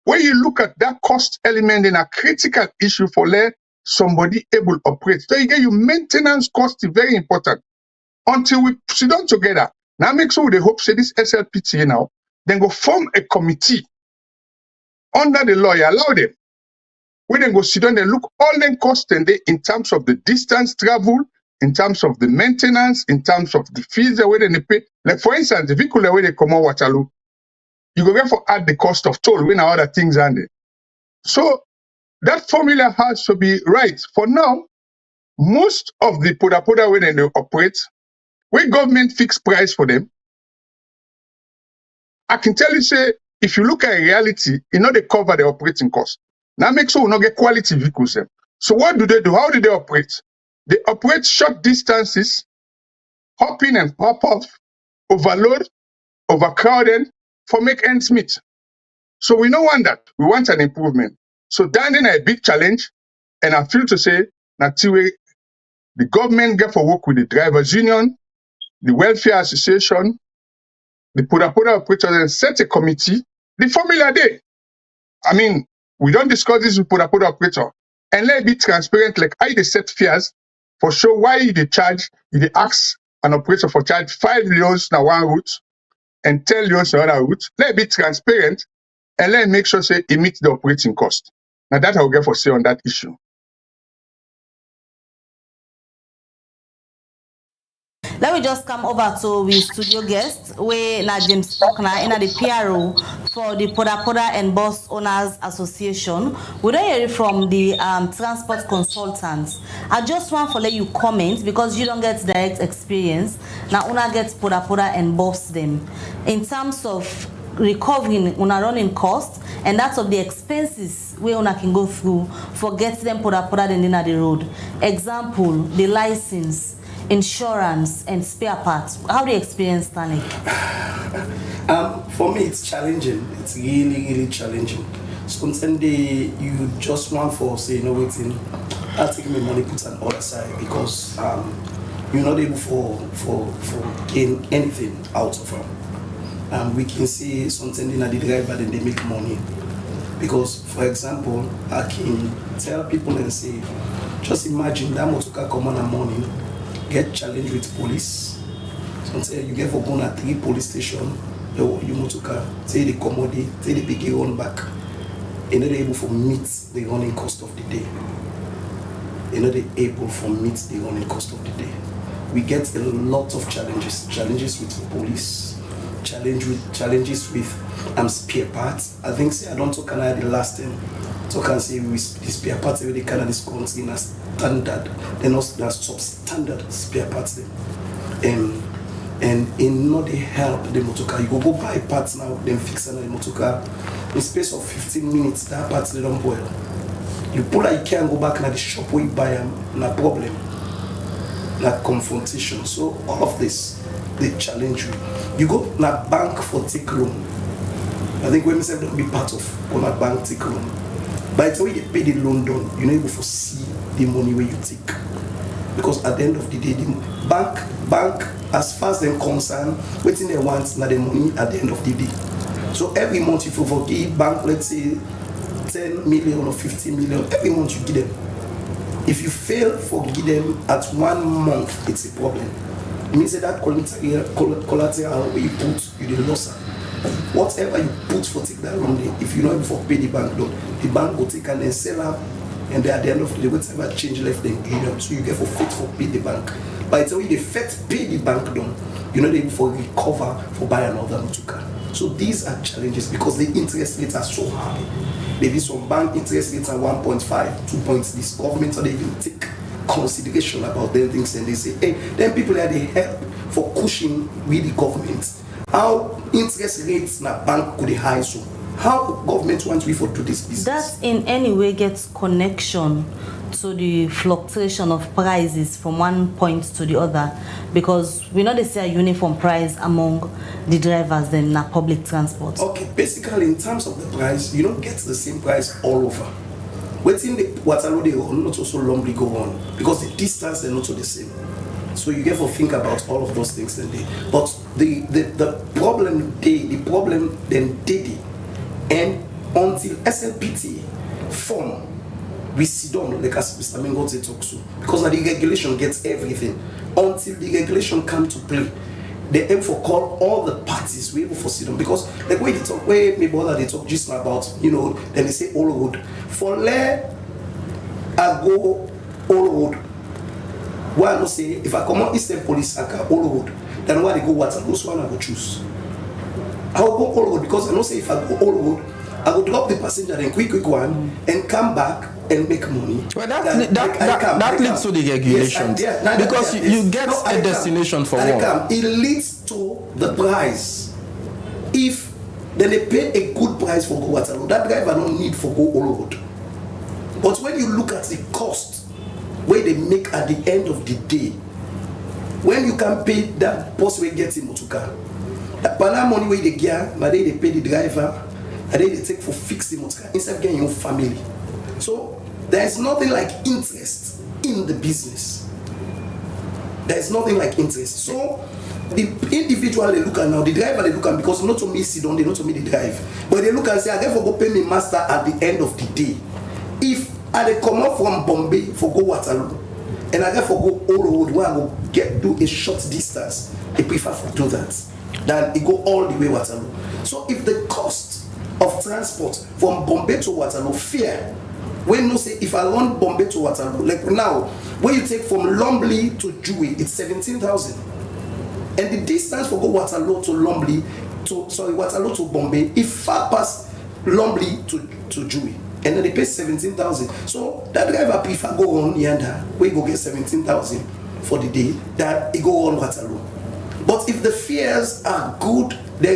when you look at that cost element in a critical issue for let somebody able to operate. So you get your maintenance cost is very important. Until we sit down together. Now make sure they hope say this SLPTA now, then go form a committee under the law, allow them. When they go sit down, they look all them costs and they in terms of the distance travel, in terms of the maintenance, in terms of the fees the way they pay. Like for instance, the vehicle the way they come on Waterloo, you go get for add the cost of toll when other things are there. So that formula has to be right. For now, most of the poda when they operate, when government fix price for them, I can tell you, say, if you look at reality, they cover the operating cost. Now make sure we not get quality vehicles. Them. So what do they do? How do they operate? They operate short distances, hop in and pop off, overload, overcrowded, for make ends meet. So we don't want that. We want an improvement. So that is a big challenge. And I feel to say that the government get for work with the drivers union, the welfare association, the poda operators, and set a committee. The formula there. I mean, we don't discuss this with poda operator. And let it be transparent, like how they set fares for sure why they charge, they ask an operator for charge 5 euros na one route and 10 euros na other route. Let it be transparent and let it make sure say it meets the operating cost. Now that I'll get for say on that issue. Let me just come over to we studio guest, where na James Faulkner in the PRO for the Poda and Bus Owners Association. We don't hear it from the transport consultants. I just want to let you comment because you don't get direct experience. Now, una get Poda and Bus them in terms of recovering una running cost and that's of the expenses where una can go through for getting them Poda then in the road. Example, the license, insurance and spare parts. How do you experience Stanley? For me, it's challenging. It's really challenging. Sometimes you just want for say, waiting. I'll take my money, put on the other side because you're not able for gain anything out of them. We can see something in the driver then they make money. Because, for example, I can tell people and say, just imagine that motorcar come on a morning, get challenged with police. So you get for going at 3 police stations, you motorcar, say they commodity, say they pick your own back. You're not able to meet the running cost of the day. You're not able to meet the running cost of the day. We get a lot of challenges with police, challenges with spare parts. I think say I don't talk about the last time. Talk and say with the spare parts they kind of discount in a standard, they're not substandard spare parts them. And in not they help the motorcar. You go buy parts now, then fix another motorcar. In space of 15 minutes, that parts they don't boil. You pull out, you can't go back to the shop where you buy them, no problem. Not confrontation. So all of this, they challenge you. You go to a bank for take loan. I think women say don't be part of on a bank take loan. By the way you pay the loan down, you're not able to see the money where you take. Because at the end of the day, the bank, as far as they're concerned, waiting they want now the money at the end of the day. So every month if you forgive bank, let's say 10 million or 15 million, every month you give them. If you fail forgive them at 1 month, it's a problem. It means that collateral where you put, you the loss. Whatever you put for take that loan, if you're not able to pay the bank loan, the bank will take and then sell up, and then at the end of the day, whatever change left, then give them. So you get for fit for pay the bank. By the way, the first pay the bank loan, you're not able to recover for buy another motorcar. So these are challenges because the interest rates are so high. Maybe some bank interest rates are 1.5, 2 points. This government don't even take consideration about them things, and they say, hey, then people are the help for pushing with the government. How interest rates in a bank could be high, so how government wants we for do this business? That in any way gets connection to the fluctuation of prices from one point to the other, because we know they say a uniform price among the drivers in public transport. Okay, basically in terms of the price, you don't get the same price all over. Within the Waterloo they will not also long go on because the distance they're not the same. So you get to think about all of those things then they. But the problem then did, and until SLPT form, we sit down like as Mr. Mingote talks to, because now the regulation gets everything. Until the regulation come to play, they aim for call all the parties we able for sit down, because like when they talk, where maybe other they talk just about, then they say all road. For let I go all road. Why I not say if I come on Eastern Police I can all road, then why they go what and those one I go choose. I will go all road because I know say if I go all road, I will drop the passenger then quick one and come back and make money. Well, that leads to the regulations. Yes, because you get a destination for one. It leads to the price. If then they pay a good price for go Waterloo, that driver don't need for go all road. But when you look at the cost, where they make at the end of the day, when you can pay that post we get in Motuka, that money where they get, but they pay the driver, and they take for fix the Motuka instead of getting your family. So there is nothing like interest in the business. There is nothing like interest. So the individual they look at now, the driver they look at, because not to me sit down, they not to me they drive, but they look and say, I therefore go pay me master at the end of the day. If I come up from Bombay for go Waterloo, and I therefore go all road where I go do a short distance, I prefer to do that than it go all the way Waterloo. So if the cost of transport from Bombay to Waterloo fair, when no say if I want Bombay to Waterloo, like now, when you take from Lumley to Jui, it's 17,000. And the distance for go Waterloo to Lumley, Waterloo to Bombay, if far past Lumley to Jui. And then they pay 17,000. So that driver prefer go on yonder, where you go get 17,000 for the day, that it go on Waterloo. But if the fares are good, the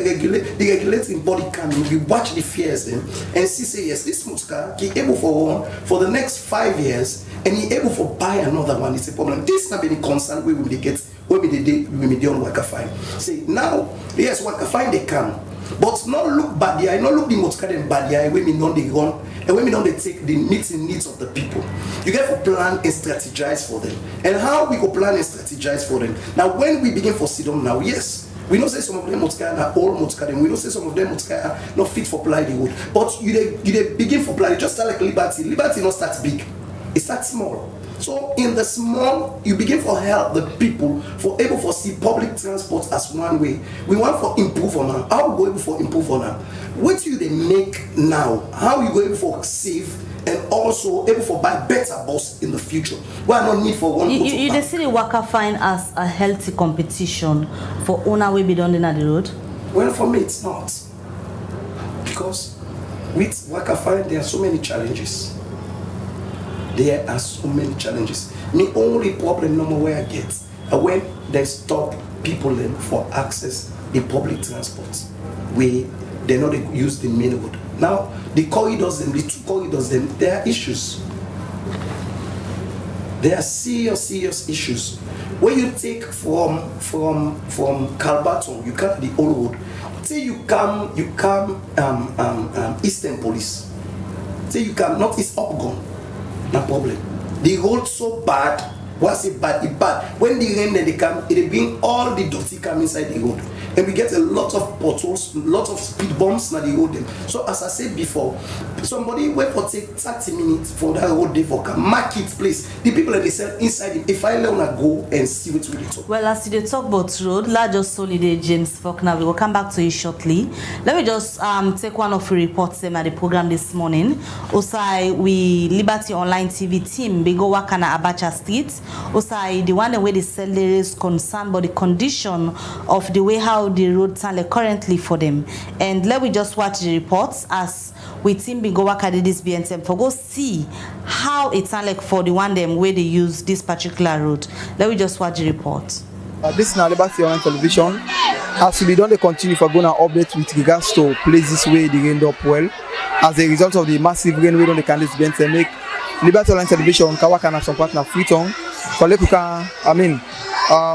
regulating body come in, we watch the fares then and see say yes, this Muska he able for one for the next 5 years and he able for buy another one. It's a problem. This not any concern where we get when we dey on Waka Fine. Say now, yes, Waka Fine they come. But not look bad eye, not look the Muska them bad eye when we know they run and when we know they take the needs of the people. You get to plan and strategize for them. And how we go plan and strategize for them. Now when we begin for sit down now, yes. We know say some of them Muska are all Muska them. We know say some of them Muska are not fit for ply the wood. But you begin for ply, just start like Liberty. Liberty not start big. It starts small. So in the small, you begin for help the people for able for see public transport as one way. We want for improve on them. How we go able for improve on them? What you they make now? How you go able for save and also able for buy better bus in the future? Why not need for one? You they see the Waka Fine as a healthy competition for owner will be done in the road? Well, for me it's not, because with Waka Fine there are so many challenges. There are so many challenges. The only problem number where I get when they stop people then for access the public transport, where they not use the main road. Now the corridors them, the two corridors them, there are issues. There are serious issues. When you take from Calbaton, you come the old road. Say you come Eastern Police. Say you come Northeast Upgon. No problem. The road so bad, what's it bad? It bad. When the rain then they come, it bring all the dirty come inside the road. And we get a lot of potholes, a lot of speed bumps na the road then. So as I said before, somebody wait for take 30 minutes for that road they for come market place. The people that they sell inside it, if I let them go and see what we talk. Well, as they talk about road, let's just solidate James Faulkner. We will come back to you shortly. Let me just take one of the reports at the program this morning. Osai, we Liberty Online TV team, we go work on Abacha Street. Osai, the one where the seller is concerned about the condition of the way how the road stand currently for them. And let me just watch the reports as we team be go work at this BNTM for go see how it sound like for the one them where they use this particular road. Let me just watch the report. This is now Liberty Online Television. As we don't continue for going to update with regards to places where they rained up well. As a result of the massive rain we don't the candidates BNTM make Liberty Online Television can work on some partner Freetown. For like we can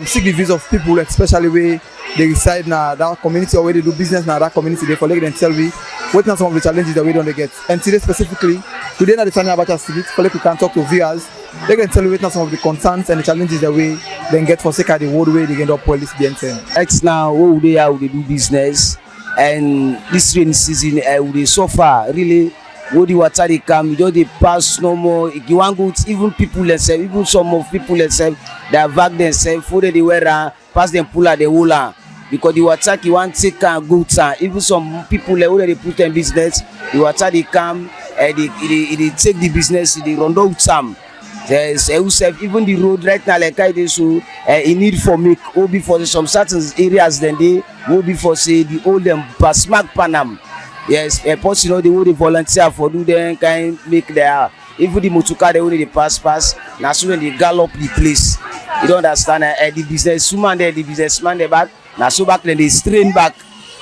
seek the views of people, especially where they reside now that community or where they do business now that community. They collect and tell me what are some of the challenges that we don't get. And today specifically, today at the Tanya Abacha Street, for like we can talk to viewers. They can tell me what are some of the concerns and the challenges that we then get for sake of the road way they end up well this BNTM. It's now where they are, they do business, and this rainy season they so far really. When the water they come, you don't they pass no more. You want go even people themselves, even some of people themselves, they have vac themselves, for they wear pass them pull out the whole because the water you want take and go even some people where they put in business, the water they come and they take the business, they run out some. There's even the road right now like I did so in need for make or before some certain areas then they will be for say the old them smack Panam. Yes, airports, you know, they would volunteer for do them kind make their even the motorcar they only pass. Now so when they gallop the place, you don't understand. The businesswoman there, the businessman there back. Now so back then they strain back.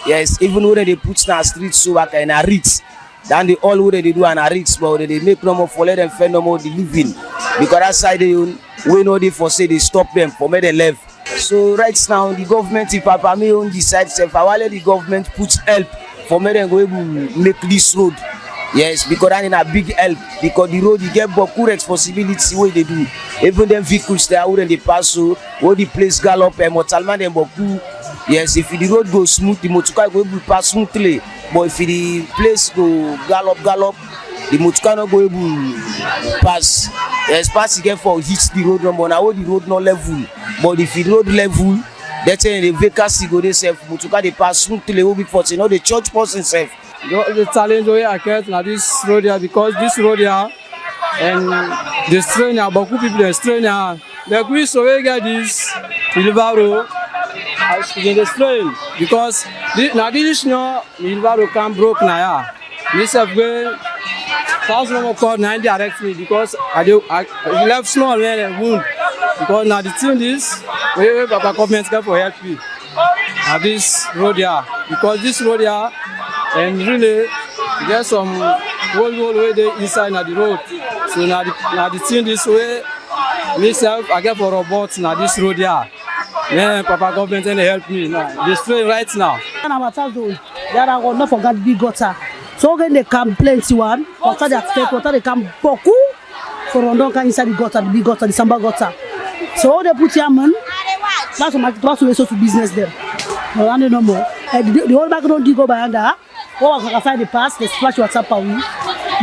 Yes, even when they put na street so back and a reach. Then they all what they do and a reach, but they make no more for let them find no more the living. Because that side we know they for say they stop them for me they left. So right now the government, if Papa me on decide, if I let the government put help for me then go able to make this road. Yes, because that is a big help. Because the road you get beaucoup responsibility what they do. Even them vehicles there wouldn't they pass so where the place gallop and mortalman them beaucoup. Yes, if the road goes smooth, the motorcar go able to pass smoothly. But if the place go gallop, the motorcar not go able to pass. Yes, pass again for hit the road number. Now the road not level. But if the road level, that's the vacancy go they self motorcar they pass smoothly. Will be for you know the church person self. The challenge we I get now this road here because this road here and the strain here, but people they strain here. Like we so we get this wheelbarrow in the strain because now this no wheelbarrow can broke now. This have been thousand more call 9 direct me because I left small man and wound because now the thing is we Papa government can for help me. Now this road here because this road here. And really, there's some whole way there inside na the road. So now the thing this way, myself I get for robots na this road here. Yeah, Papa government and they help me now. This way right now. And Abacha zone, there are not forget big gutter. So when they come plenty one, water they expect water they come beaucoup for Rondonka inside the gutter, the big gutter, the Samba gutter. So they put your man. That's what to business there. No, I don't know more. The whole background dig go by under. Oh, I can find the past, they splash water power.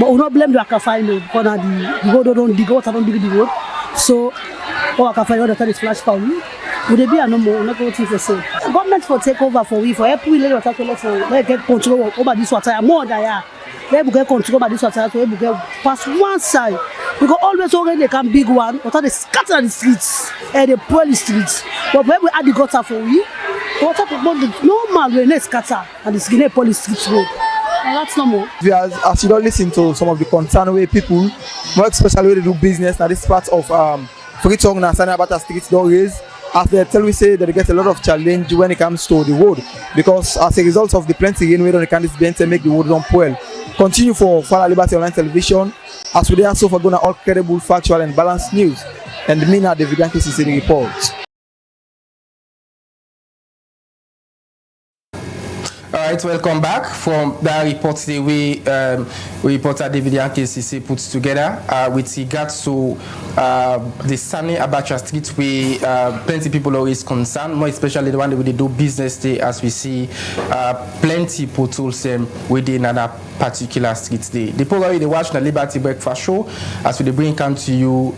But we not blame the Akafai because the road don't dig water, don't dig the road. So, I can find all the time splash power. Would there be a no more? Not going to say. Government for take over for we for help we let water for let get control over this water more than yeah. Let we get control over this water so we get pass one side. Because always when they come big one, water they scatter the streets and they pour the streets. But when we add the gutter for we. Water normal when they scatter and the skin police streets road. And that's normal. As you don't listen to some of the concern way people, more especially when they do business, now this part of Freetown and Abacha Street Raises, as they tell we say that they get a lot of challenge when it comes to the road. Because as a result of the plenty rain, we don't can this make the road run well. Continue for Fala Liberty Online Television, as we are so far going all credible, factual and balanced news. And me now, David Yankee is in the report. Alright, welcome back from that report today. We reporter David Yankee put together with regards to the Sani Abacha Street where plenty people are always concerned, more especially the one that we do business day, as we see plenty potholes within that particular street day. The program they watch the Liberty Breakfast Show as we bring come to you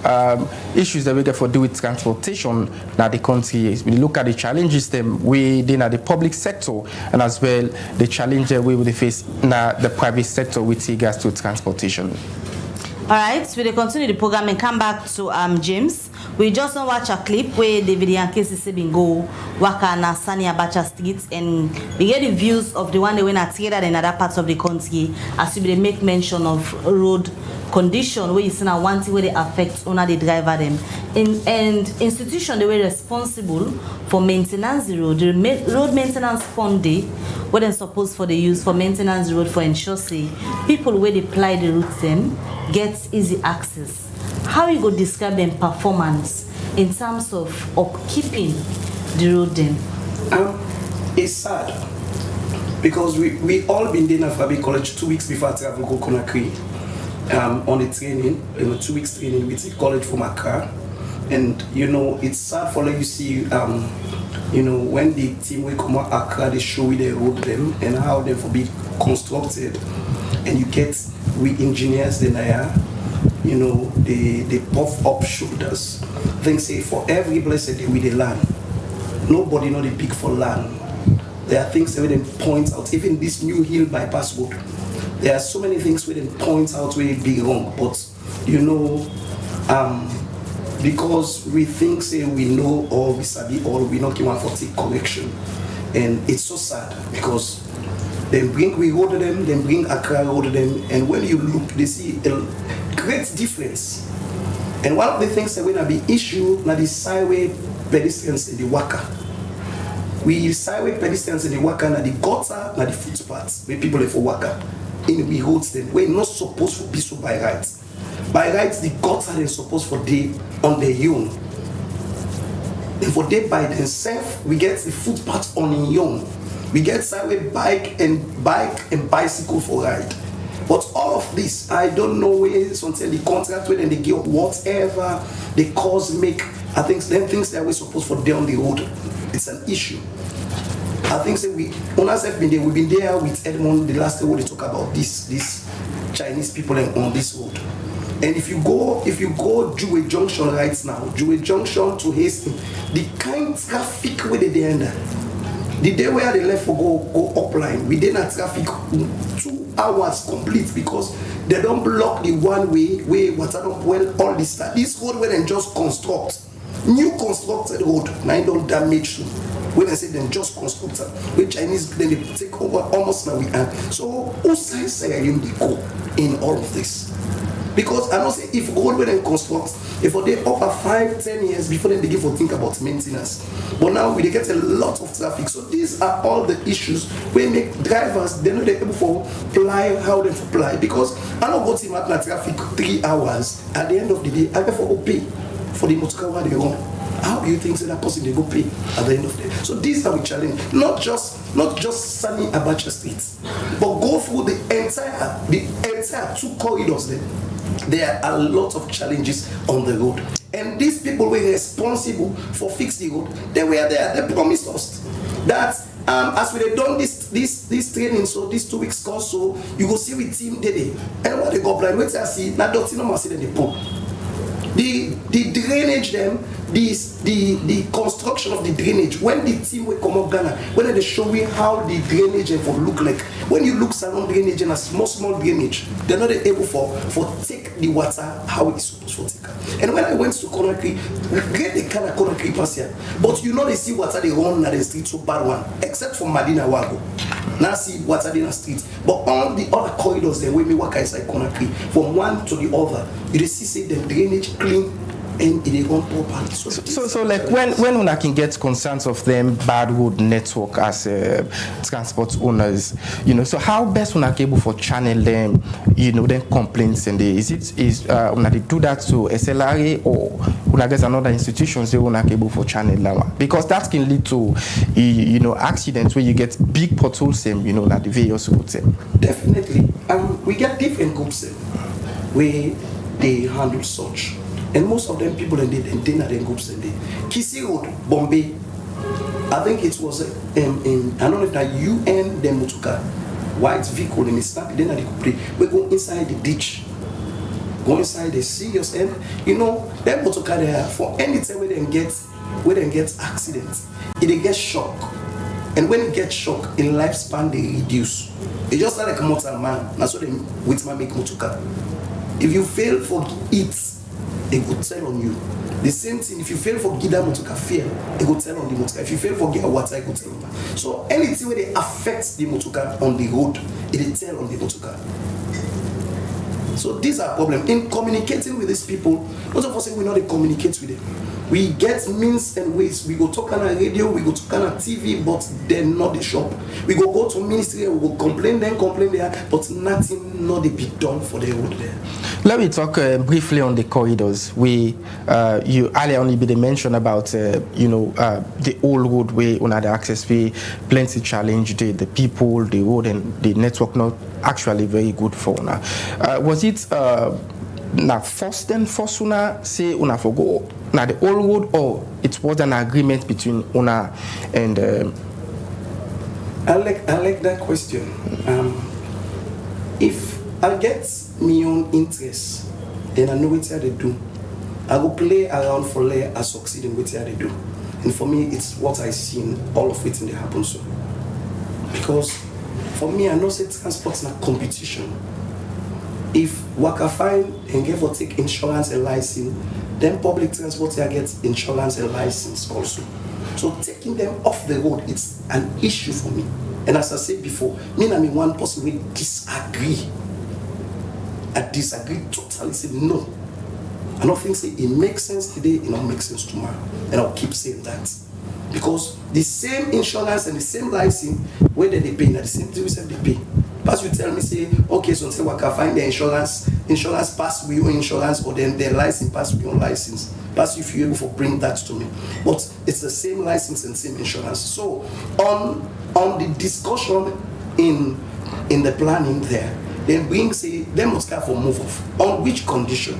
issues that we get for do with transportation now the country. We look at the challenges them within the public sector and as well the challenge we will face now the private sector with regards to transportation. All right, so we continue the program and come back to James. We just watch a clip where David Yankee been go work on Sani Abacha Street and we get the views of the one they went at together in other parts of the country as they make mention of road condition where you see now one thing where they affect owner the driver them and institution they were responsible for maintenance the road. The road maintenance fund day what they supposed for the use for maintenance the road for ensure say people where they apply the routes them get easy access. How you go describe them performance in terms of upkeeping the road then? It's sad because we all been there at Fabi College 2 weeks before I travel go Conakry on the training, 2 weeks training with the college for my car, and you know it's sad for you see you know when the team will come out Accra they show you the road them and how they will be constructed, and you get we engineers in there. You know, they puff up shoulders. Things say for every blessed day with the land. Nobody know the big for land. There are things that we point out, even this new hill bypass road. There are so many things we point out where it be wrong. But you know, because we think say we know all, we sabi all, we not want for take correction. And it's so sad because we order them, then bring Accra order them, and when you look, they see great difference. And one of the things that will be issue na the sideway pedestrians in the waka. We sideway pedestrians in the waka na the gutter na the footpaths where people for waka. In we hold them. We're not supposed to be so by rights. By rights, the gutter is supposed for day on their own. And for day by themselves, we get the footpath on their own. We get sideway bike and bicycle for ride. But all of this, I don't know where something the contract with and they give whatever the cause make. I think them things that we're supposed for day on the road. It's an issue. I think that we've been there with Edmond the last day when they talk about this Chinese people on this road. And if you go Jewel Junction right now, Jewel Junction to Hastings, the kind of traffic where they enter. The day where they left for go upline, we did not traffic 2 hours complete because they don't block the one way water don't well all this stuff. This road where they just construct. New constructed road, now I don't damage to. When I say them just constructed, with Chinese then they take over almost now we are. So who size they go in all of this? Because I don't say if road where they construct, if they over 5-10 years before then they give or think about maintenance. But now we get a lot of traffic. So these are all the issues where make drivers they're not able for fly how they fly because I don't go to my traffic 3 hours. At the end of the day, I have to pay for the motorcar they run. How do you think that person they go pay at the end of the day? So these are we challenge. Not just sunny Abacha Street, but go through the entire 2 corridors there. There are a lot of challenges on the road. And these people were responsible for fixing the road. They were there, they promised us that as we had done this training, so this 2 weeks course, so you go see with team today. And what they go blind, wait till I see, now don't see no more see them they pump. The drainage them, the construction of the drainage, when the team will come up Ghana, when they show you how the drainage will look like. When you look salon drainage and a small drainage, they're not able for take the water how it's supposed to take. And when I went to Conakry, we get the kind of Conakry pass here, but you know they see water they run on the street so bad one, except for Madina Wago. Now see water in the street, but on the other corridors they way me work inside Conakry, from one to the other, you see say the drainage clean and it run properly. So like when una can get concerns of them bad road network as transport owners, so how best una able for channel them, them complaints and is una they do that to SLRA or una get another institutions they una able for channel them because that can lead to accidents where you get big potholes like the various roads. Definitely, we get different groups where they handle such. And most of them people in the groups in the Kisi Road, Bombay. I think it was I don't know if that UN them Mutuka white vehicle in the snap, then they could play. We go inside the ditch, go inside the serious end. Them Mutuka there for any time where they get accidents, it gets shock. And when it gets shock, in lifespan they reduce. It's just like a motor man. That's what they with my make Mutuka. If you fail for it, it will tell on you. The same thing, if you fail for Gida Motoka fail, it will tell on the Motoka. If you fail for Gida Water, it will tell on that. So anything where they affect the Motoka on the road, it will tell on the Motoka. So these are problems. In communicating with these people, most of us say we know they communicate with them. We get means and ways. We go talk on a radio, we go talk on a TV, but they're not the shop. We go to ministry and we go complain there, but nothing not be done for the road there. Let me talk briefly on the corridors. You earlier only be mentioned about the old road way on the access way, plenty challenge the people, the road and the network not actually very good for una. Was it first una say una forgo na the old road or it was an agreement between una and I like that question. If I get my own interest, then I know what they do. I go play around for layer and succeed in what they do. And for me, it's what I see in all of it in the happen so. Because for me, I know say transport's not competition. If Waka find and give or take insurance and license, then public transport here gets insurance and license also. So taking them off the road, it's an issue for me. And as I said before, me and one person will disagree I disagree totally. Say no. I don't think say it makes sense today, it don't make sense tomorrow. And I'll keep saying that. Because the same insurance and the same license, whether they pay, the same thing we say they pay. Pass you tell me, say, okay, so say, I can find the insurance pass with your insurance, or then their license pass with your license. Pass if you're able to bring that to me. But it's the same license and same insurance. So on the discussion in the planning there, then we say, they must have for move off. On which condition?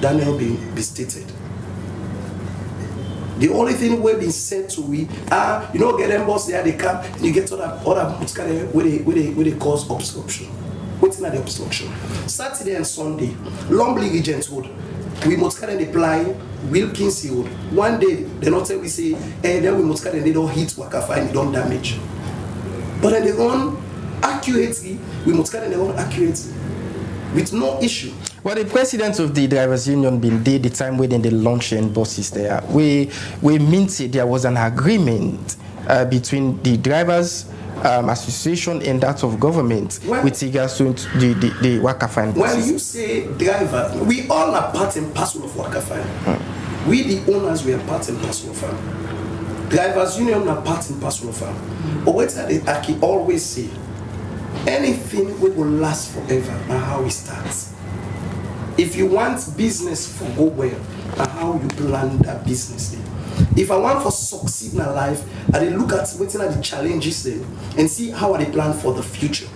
Daniel be stated. The only thing we've been said to we are, you know, get them boss there, they come, and you get other where they cause obstruction. What's not the obstruction? Saturday and Sunday, Longley Regents Road, we must carry the apply Wilkins Road. One day, they not tell we say, then we must carry they don't hit Wakafai, they don't damage. But then they run accurately, we must carry their own accurately, with no issue. Well, the president of the drivers union been there the time when they launching buses there. We minted there was an agreement between the drivers association and that of government with regards to the Wakafine buses. When you say driver, we all are part and parcel of Wakafine. We the owners, we are part and parcel of them. Drivers union are part and parcel of them. But what I can always say, anything will last forever and how it starts. If you want business to go well, and how you plan that business there. If I want to succeed in life, I look at what are the challenges there and see how I plan for the future.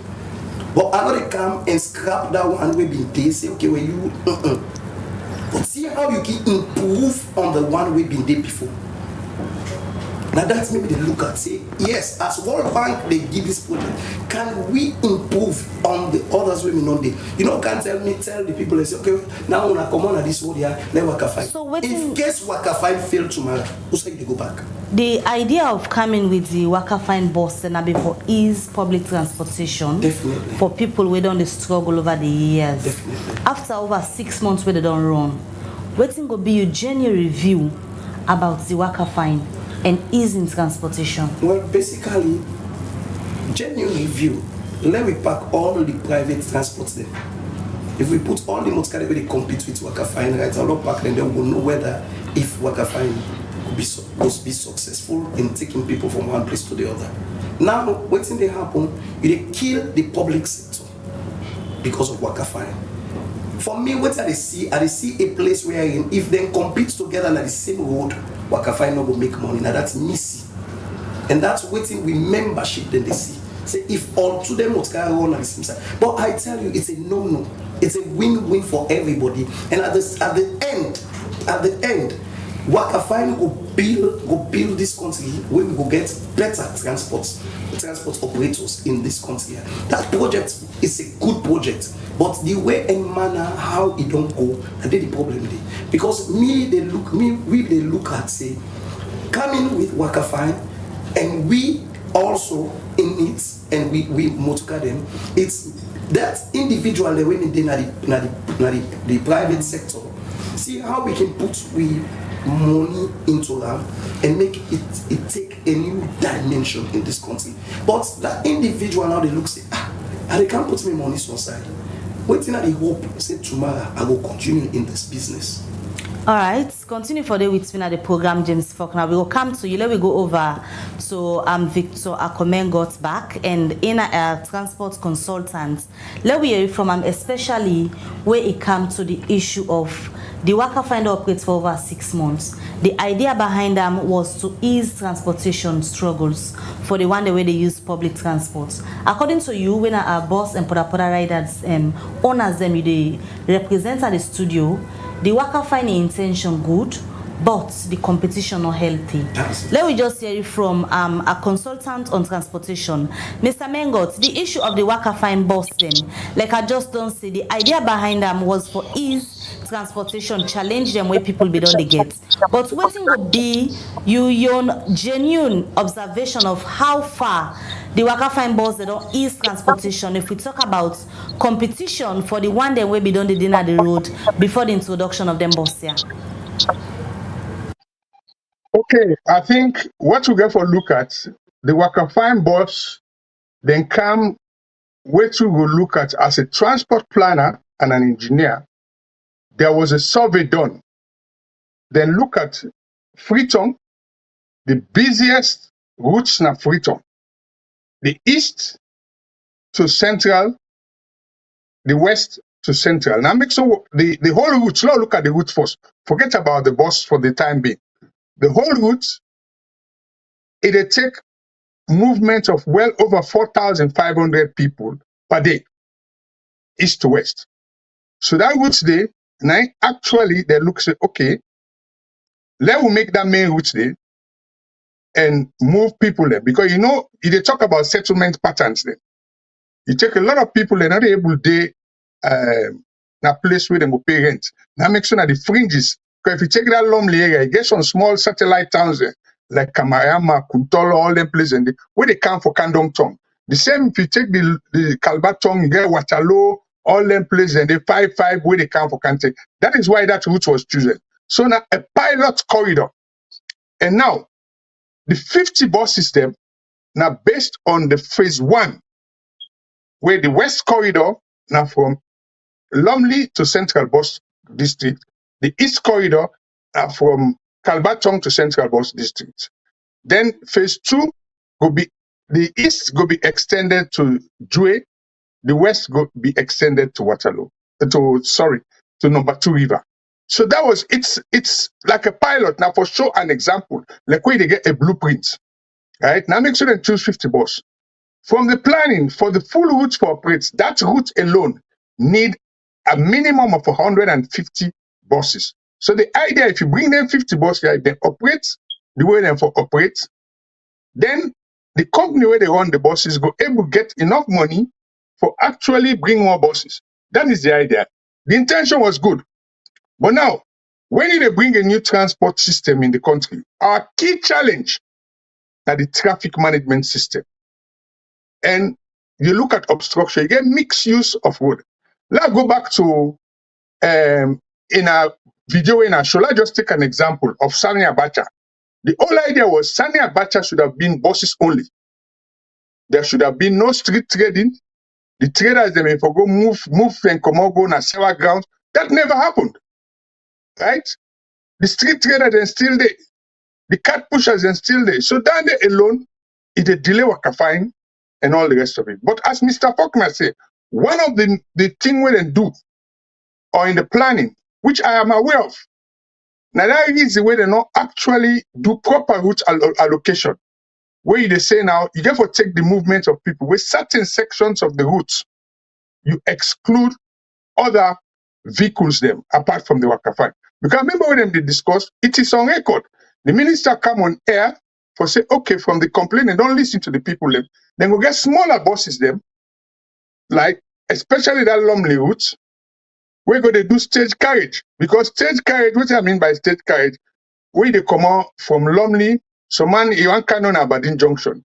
But I know they come and scrap that one way been there, say, okay, well you but see how you can improve on the one way been there before. Now that's maybe they look at, say, yes, as World Bank they give this project, can we improve on the others women on the, you know, can't tell the people, they say, okay, now when I come on at this road here, let Wakafai. So in case Wakafai fail tomorrow, who say they go back? The idea of coming with the Wakafine bus and before is public transportation. Definitely. For people who don't struggle over the years. Definitely. After over 6 months where they don't run, waiting go be your genuine review about the Wakafine and ease in transportation? Well, basically, genuine review. Let me pack all the private transports there. If we put all the motorcars where they compete with Wakafine, right, I'll not pack them, then we'll know whether if Wakafine could be successful in taking people from one place to the other. Now, what's in they happen? They kill the public sector because of Wakafine. For me, what I see a place where if they compete together on the same road, Wakafine not go make money. Now that's missing. And that's waiting with membership then they see. Say if all to them must carry on at the same side. But I tell you, it's a no-no. It's a win-win for everybody. And at the end, Wakafine go build this country where we go get better transport operators in this country. That project is a good project. But the way and manner how it don't go, and then the problem there. Because we they look at say coming with Wakafine and we also in it and we motor them. It's that individual when they the private sector. See how we can put money into them and make it take a new dimension in this country. But that individual now they look say they can't put me money on side. Waiting at the hope, say tomorrow I will continue in this business. All right, continue for the with me at the program, James Faulkner. We will come to you. Let me go over to Victor Akomen got back and in a transport consultant. Let we hear from him, especially where it comes to the issue of the Wakafine operates for over 6 months. The idea behind them was to ease transportation struggles for the one the way they use public transport. According to you, when our boss and Poda riders owners them they represent at the studio, the Wakafine intention good, but the competition not healthy. Let me just hear it from a consultant on transportation. Mr. Mengot, the issue of the Wakafine bus then, like I just don't say, the idea behind them was for ease transportation, challenge them where people be don't get. But what thing would be your genuine observation of how far the Wakafine bus they don't ease transportation if we talk about competition for the one that will be done the dinner the road before the introduction of them bus here? Okay, I think what we get for look at the Wakafine bus then come what we will look at as a transport planner and an engineer, there was a survey done. Then look at Freetown, the busiest routes na Freetown. The east to central, the west to central. Now make sure the whole route, now look at the route first. Forget about the bus for the time being. The whole route, it'll take movement of well over 4,500 people per day, east to west. So that route day, now actually they look say, okay, let me make that main route day and move people there. Because you know, if they talk about settlement patterns there, you take a lot of people and not able to a place where they will pay rent. Now make sure that the fringes, because if you take that lonely area, you get some small satellite towns there, like Kamayama, Kuntolo, all them places, and where they come for Kandong Tong. The same if you take the Kalba Tong, you get Waterloo, all them places, and the 5-5 where they come for Kante. That is why that route was chosen. So now a pilot corridor. And now the 50 bus system, now based on the phase 1, where the west corridor, now from Lumley to Central Bus District, the east corridor from Kalbatong to Central Bus District. Then phase 2 will be, the east will be extended to Jue, the west will be extended to Waterloo, to number 2 river. So that was, it's like a pilot. Now for show an example, like where they get a blueprint, right? Now make sure they choose 50 bus. From the planning for the full route for operates, that route alone need a minimum of 150 buses. So the idea, if you bring them 50 buses, they operate the way they for operate, then the company where they run the buses go able to get enough money for actually bring more buses. That is the idea. The intention was good. But now, when they bring a new transport system in the country, our key challenge is the traffic management system. And you look at obstruction, you get mixed use of road. Let's go back to in a video in a show. Let's just take an example of Sani Abacha. The whole idea was Sani Abacha should have been buses only. There should have been no street trading. The traders, they may go move and come on, go on a sewer ground. That never happened, right? The street traders are still there. The cat pushers are still there. So down there alone, it a delay worker fine and all the rest of it. But as Mr. Faulkner said, one of the thing we then do, or in the planning, which I am aware of, now that is the way they not actually do proper route allocation. Where they say now, you get to take the movement of people with certain sections of the routes, you exclude other vehicles them apart from the Wakafine. Because remember when they discussed, it is on record. The minister come on air for say, okay, from the complaint, and don't listen to the people them. Then we get smaller buses them, like especially that Lumley route, we're going to do stage carriage. Because stage carriage, what I mean by stage carriage, where they come out from Lumley, so man, you want canon Aberdeen Junction.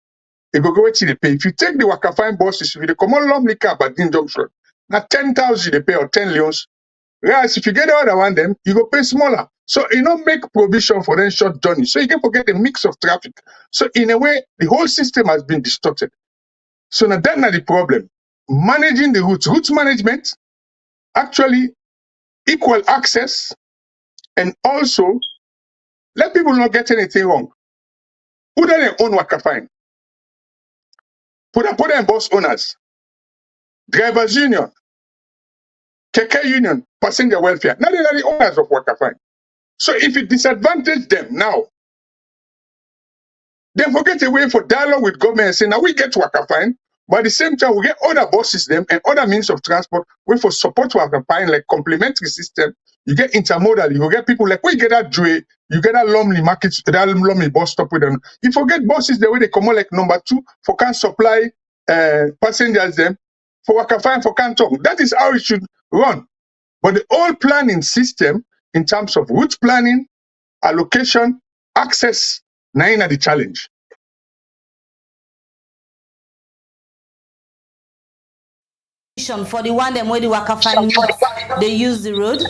You go wait till they pay. If you take the Wakafine buses, if you come on Lumley car Aberdeen Junction, now 10,000 they pay or 10 leons. Whereas if you get the other one, then you go pay smaller. So you don't make provision for them short journey. So you can forget the mix of traffic. So in a way, the whole system has been distorted. So now that's not the problem. Managing the routes, route management, actually equal access, and also let people not get anything wrong. Who do they own Wakafine? Put them bus owners, drivers union, KK union, passenger welfare. Now they are the owners of Wakafine. So if you disadvantage them now, then forget a way for dialogue with government and say, now we get Wakafine, but at the same time, we get other buses them and other means of transport, way for support Wakafine, like complementary system. You get intermodal, you get people like, we get that Dre, you get that Lumley market, that Lumley bus stop with them. You forget buses the way they come on like number 2 for can supply passengers them, for Wakafine, for can talk. That is how it should run. But the whole planning system, in terms of route planning, allocation, access, now the challenge. For the one them where the Wakafine meet, they use the road.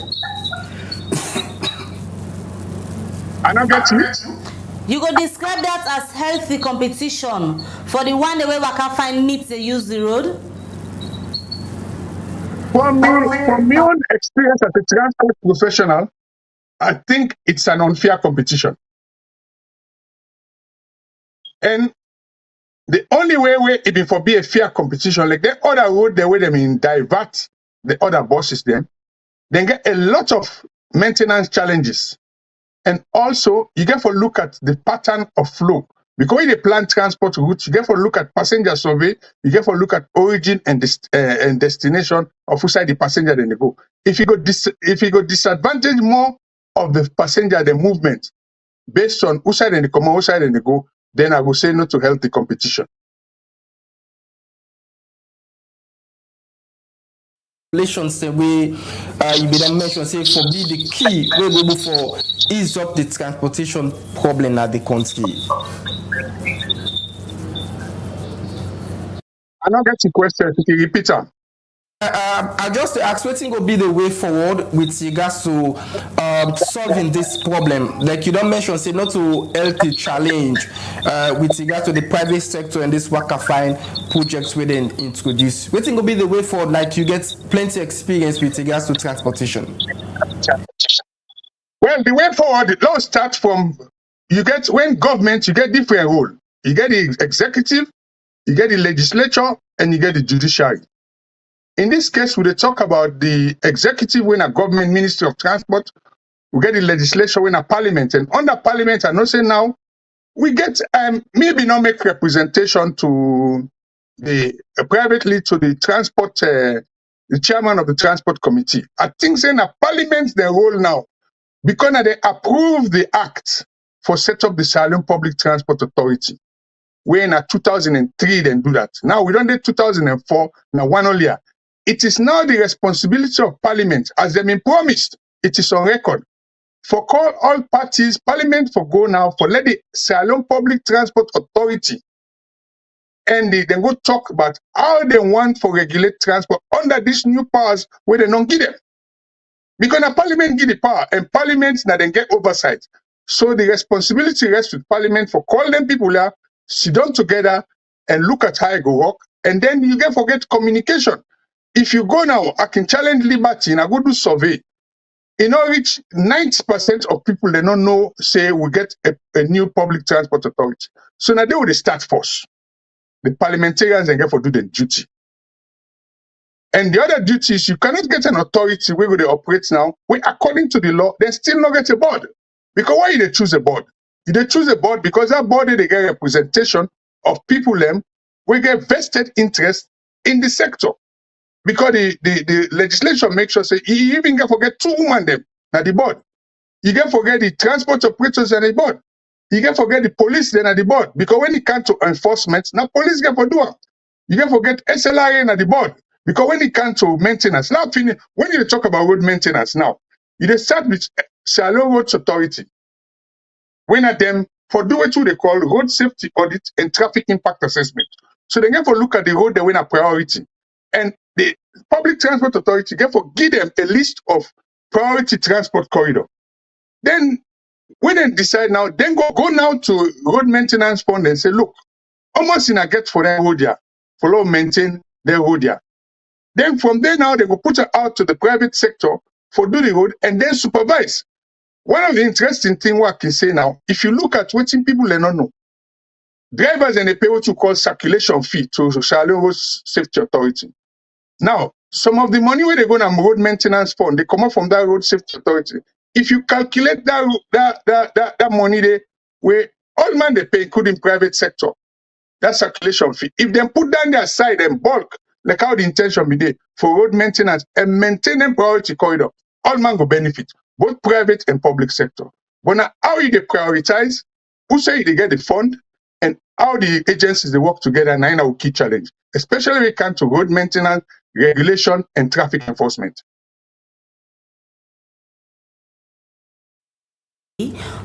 I don't get you. You go describe that as healthy competition. For the one the way Wakafine meets, they use the road. From my own experience as a transport professional, I think it's an unfair competition. And the only way where it for be a fair competition, like the other road, the way they mean divert the other buses then get a lot of maintenance challenges. And also, you get to look at the pattern of flow. Because when they plan transport routes, you get to look at passenger survey, you get to look at origin and destination of who side the passenger then they go. If you go disadvantage more of the passenger, the movement, based on who side and they come, who side and they go, then I will say no to healthy competition. Relations say we you be done mention say for be the key we go for ease up the transportation problem at the country. I don't get the question. Repeat it. I just ask wetin go be the way forward with regards to solving this problem. Like you don't mention say not to healthy challenge with regard to the private sector and this worker fine projects we then introduce. Wetin go be the way forward? Like you get plenty experience with regards to transportation. Well, the way forward, let's start from you get when government you get different role. You get the executive, you get the legislature, and you get the judiciary. In this case, we talk about the executive when a government ministry of transport, we get the legislature when a parliament, and under parliament, I know say now we get maybe not make representation to the privately to the transport, the chairman of the transport committee. I think saying a parliament their role now because they approve the act for set up the Salon Public Transport Authority. When at 2003 then do that. Now we don't do 2004. Now one only year. It is now the responsibility of Parliament, as they been promised, it is on record, for call all parties, Parliament for go now, for let the Salon Public Transport Authority, and they go talk about how they want for regulate transport under these new powers where they don't give them. Because the Parliament give the power, and Parliament now then get oversight. So the responsibility rests with Parliament for call them people there, sit down together, and look at how it go work, and then you get forget communication. If you go now, I can challenge liberty and I go do survey. You know, reach 90% of people they don't know, say we get a new public transport authority. So now they will start first. The parliamentarians then get for do the duty. And the other duty is you cannot get an authority where they operate now, where according to the law, they still not get a board. Because why they choose a board? They choose a board because that body they get representation of people them will get vested interest in the sector. Because the legislation makes sure say you even get forget 2 women them at the board. You get forget the transport operators at the board. You get forget the police then at the board. Because when it comes to enforcement, now police get for do it. You get forget SLRN at the board. Because when it comes to maintenance, now when you talk about road maintenance now, you start with Salon Roads Authority. When at them for do what they call road safety audit and traffic impact assessment. So they get for look at the road they win a priority. And the Public Transport Authority get for give them a list of priority transport corridor. Then when they decide now, then go now to road maintenance fund and say, look, almost in a get for their road here, for maintain their road here. Then from there now they go put it out to the private sector for do the road and then supervise. One of the interesting things what I can say now, if you look at what people they don't know, drivers and they pay what you call circulation fee to Salon Road Safety Authority. Now, some of the money where they go on road maintenance fund, they come up from that road safety authority. If you calculate that money there, where all man they pay, including private sector, that circulation fee. If they put down their side and bulk, like how the intention be there for road maintenance and maintaining priority corridor, all man go benefit, both private and public sector. But now, how you they prioritize, who say they get the fund, and how the agencies they work together, and now key challenge, especially when it comes to road maintenance, regulation, and traffic enforcement.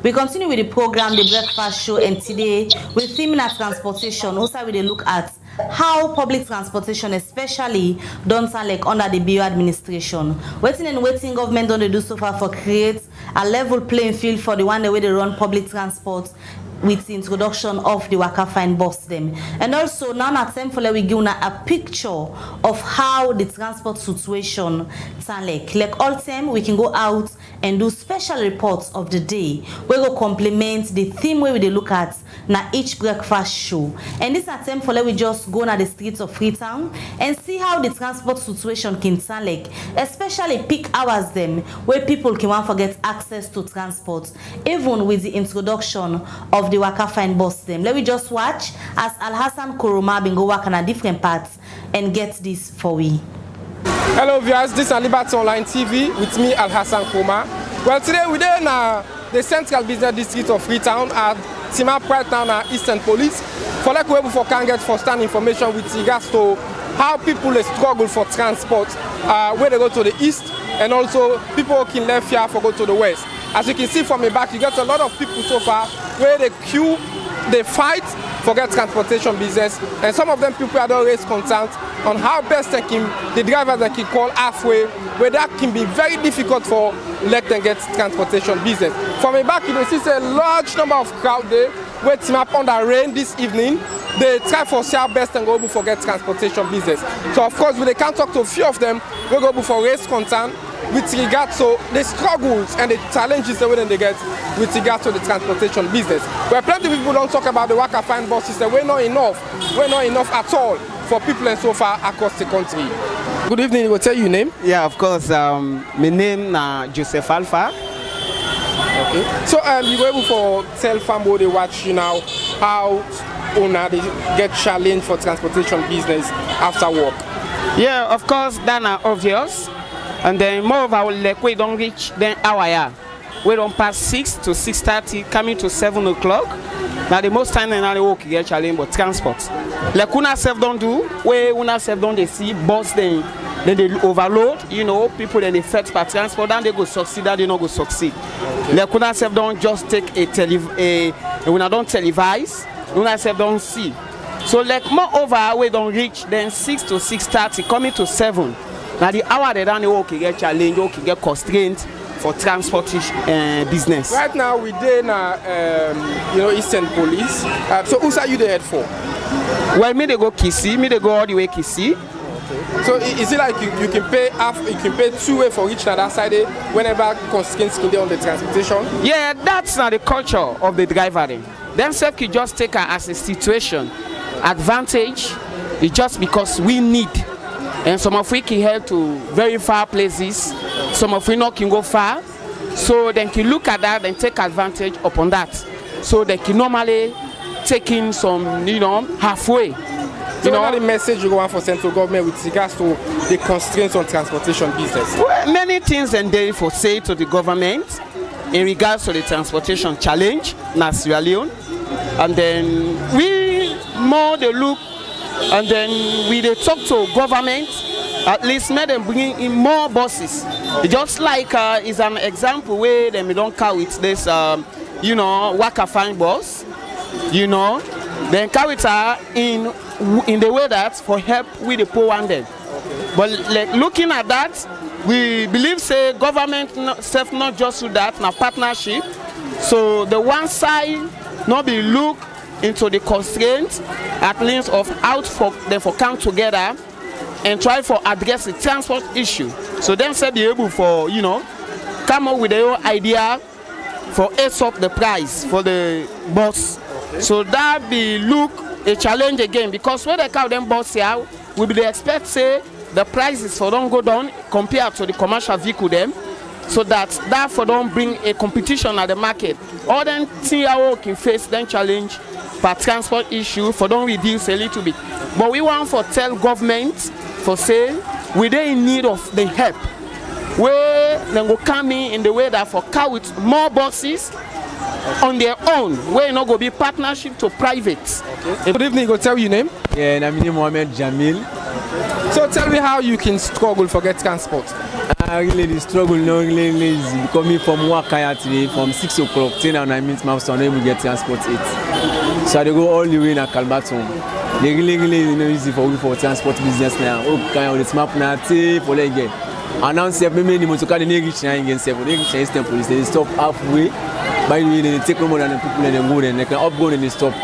We continue with the program, the breakfast show, and today we're theming at transportation. Also, we look at how public transportation, especially don't sound like under the BO administration. Waiting government don't do so far for create a level playing field for the one way they run public transport. with the introduction of the Waka Fine bus them. And also now at time for we give a picture of how the transport situation sound like all time we can go out and do special reports of the day. We go complement the theme where we look at na each breakfast show. And this attempt for we just go na the streets of Freetown and see how the transport situation can sound like, especially peak hours them where people can want forget access to transport, even with the introduction of the Waka Fine bus them. Let me just watch as Alhassan Kuruma been go work on a different parts and get this for we. Hello viewers, this is Liberty Online TV with me Alhassan Kuruma. Well, today we're in the Central Business District of Freetown at Timap right now na Eastern Police. For like we can get first-hand information with regards to how people struggle for transport where they go to the east, and also people can left here for go to the west. As you can see from the back, you get a lot of people so far where they queue, they fight for get transportation business, and some of them people are don't raise concern on how best they can, the drivers that can call halfway, where that can be very difficult for let them get transportation business. From the back, you can see a large number of crowd there waiting up on the rain this evening. They try for share best and go for get transportation business. So of course, we can talk to a few of them, we go for raise concern with regard to the struggles and the challenges that they get with regard to the transportation business. Where plenty of people don't talk about the Waka Fine bus system, we're not enough at all for people and so far across the country. Good evening, we'll tell you your name. Yeah, of course, my name is Joseph Alpha. Okay. So you were able to tell family they watch you now how they get challenged for transportation business after work. Yeah, of course, that's obvious. And then more of our like we don't reach then hour. We don't pass 6 to 6:30, coming to 7 o'clock. Now the most time now they work get challenge but transport. Like una self don't do, we una self don't they see bus then they overload, you know, people then they fetch per transport, then they go succeed, then they not go succeed. Okay. Like una self don't just take una don't televise, una self don't see. So like moreover we don't reach then 6 to 6:30, coming to 7. Now the hour they don't work get challenge, okay, get constraint for transportation business. Right now we did Eastern Police. So who's are you there for? Well, me they go Kisi, me they go all the way Kisi. Okay. So is it like you can pay half, you can pay 2 way for each other side whenever constraints can be on the transportation? Yeah, that's not the culture of the driver. Themselves can just take as a situation advantage. It's just because we need. And some of we can head to very far places, some of we not can go far. So they can look at that and take advantage upon that. So they can normally take in some, halfway. So what are the message you want for central government with regards to the constraints on transportation business? Well, many things and they for say to the government in regards to the transportation challenge, Sierra Leone. And then we more the look. And then we they talk to government, at least make them bring in more buses. Just like is an example where they don't carry with this, Waka Fine bus, then carry it in the way that for help with the poor one then. But like looking at that, we believe say government self not just do that, now partnership. So the one side not be look into the constraints at least of out for them for come together and try for address the transport issue. So them say be able for come up with their own idea for ace up the price for the bus. Okay. So that be look a challenge again because when they call them bus here, we be expect say the prices for don't go down compared to the commercial vehicle them. So that for don't bring a competition at the market. All them things can face then challenge for transport issue for don't reduce a little bit. But we want for tell government for say we they in need of the help. Where they go come in the way that for car with more buses on their own. Where not go be partnership to private. Okay. Good evening, go tell your name. Yeah, my name is Mohamed Jamil. So tell me how you can struggle for get transport. Really the struggle not really easy. Coming from work today from 6 o'clock, 10 and I meet my son we get transport 8. So they go all the way in a Calbaton. They really easy for transport business now. Okay, on the map now for the again. And now say many motor car they reach now again 7. They reach Eastern Police. They stop halfway. by the way, they take no more than the people and they go and they can up go and they stop.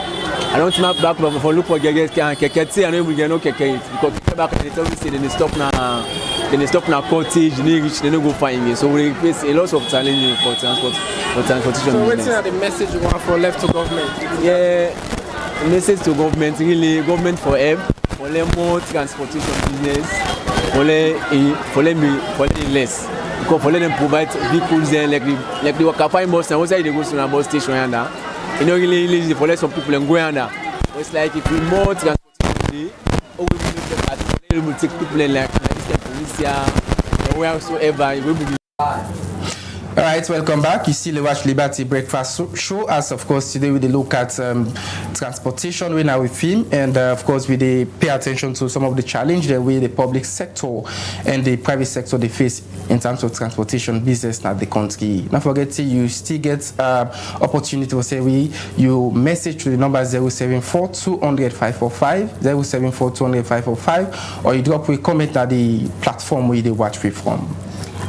I don't think back for look for get keke and we get no keke because back they tell me say they stop na cottage, they reach, they no go find me. So we face a lot of challenges for transportation. So what's the message you want for left to government? Yeah, message to government, really government for help, for more transportation business, for less. Because for them provide vehicles there like the Wakafine bus and also they go to the bus station and you know really easy for some people and go under. It's like if we more transportation or we will take people in like this police or wheresoever we will be. All right, welcome back. You still watch Liberty Breakfast Show. As of course today we look at transportation we now with him, and of course we pay attention to some of the challenges that the public sector and the private sector they face in terms of transportation business in the country. Don't forget you still get opportunity to say you message to the number 074 200 545 074 200 545 or you drop a comment at the platform where they watch from.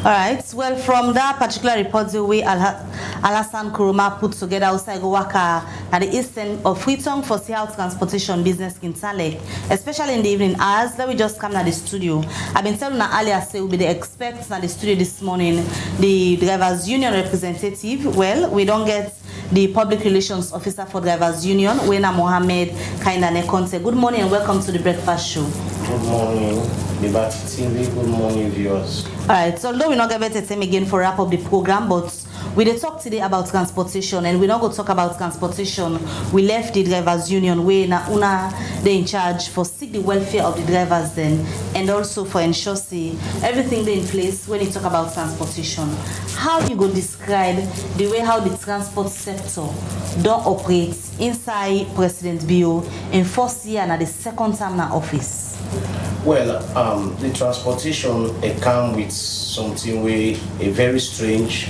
All right. Well, from that particular report, the way Alhassan Kuruma put together outside Gowaka at the eastern of Freetown for sea transportation business in Tale, especially in the evening hours. Let me just come to the studio. I've been telling earlier, say we'll be the experts at the studio this morning. The drivers' union representative. Well, we don't get the public relations officer for drivers' union, Wena Mohammed Kainane Konte. Good morning and welcome to the breakfast show. Good morning, Liberty TV. Good morning, viewers. All right, so although we're not going to get time again for wrap up the program, but we did talk today about transportation, and we're not going to talk about transportation. We left the drivers' union where they're in charge for seek the welfare of the drivers then, and also for ensure everything they in place when you talk about transportation. How you go describe the way how the transport sector don't operate inside President Bio in first year and at the second term in office? Well, the transportation it come with something way very strange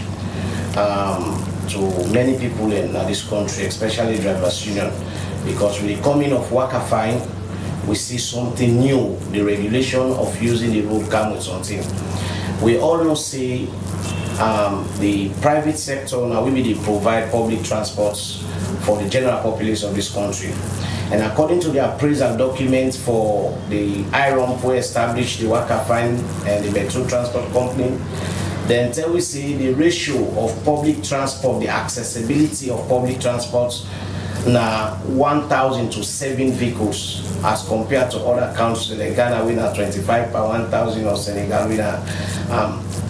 to many people in this country, especially drivers' union, because with the coming of worker fine, we see something new. The regulation of using the road come with something. We all know say the private sector now we provide public transports for the general population of this country. And according to the appraisal documents for the IROM who established the worker fine and the Metro Transport Company, then until we see the ratio of public transport, the accessibility of public transports, now 1,000 to 7 vehicles as compared to other countries like Ghana, we are 25 per 1,000 or Senegal,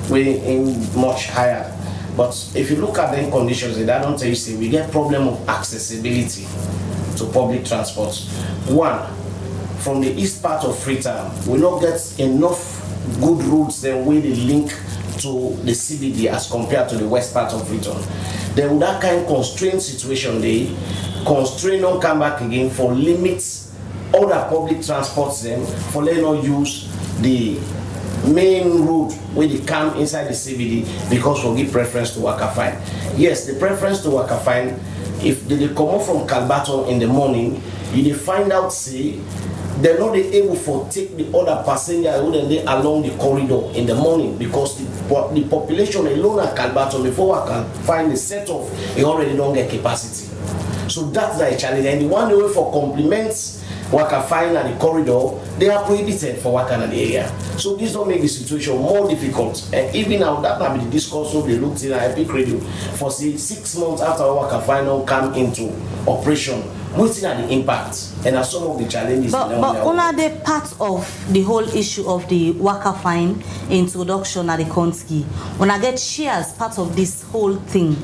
we in much higher. But if you look at the conditions, they don't tell you say we get problem of accessibility to public transport. One, from the east part of Freetown, we don't get enough good roads then where they link to the CBD as compared to the west part of Freetown. Then with that kind of constrained situation, they constrain don't come back again for limits other public transports them for they not use the main road where they come inside the CBD because we give preference to worker fine. Yes, the preference to worker fine, if they come up from Calbaton in the morning, you find out say they're not able to take the other passenger who then they along the corridor in the morning because the population alone at Calbaton before I can find the set off, they already don't get capacity. So that's the challenge. And the one way for compliments worker fine and the corridor, they are prohibited for working in the area. So this don't make the situation more difficult. And even now that might be the discourse of the looked in Epic Radio for say 6 months after worker fine come into operation. What's the impact and are some of the challenges? But are they part of the whole issue of the worker fine introduction at the country? When I get shares part of this whole thing,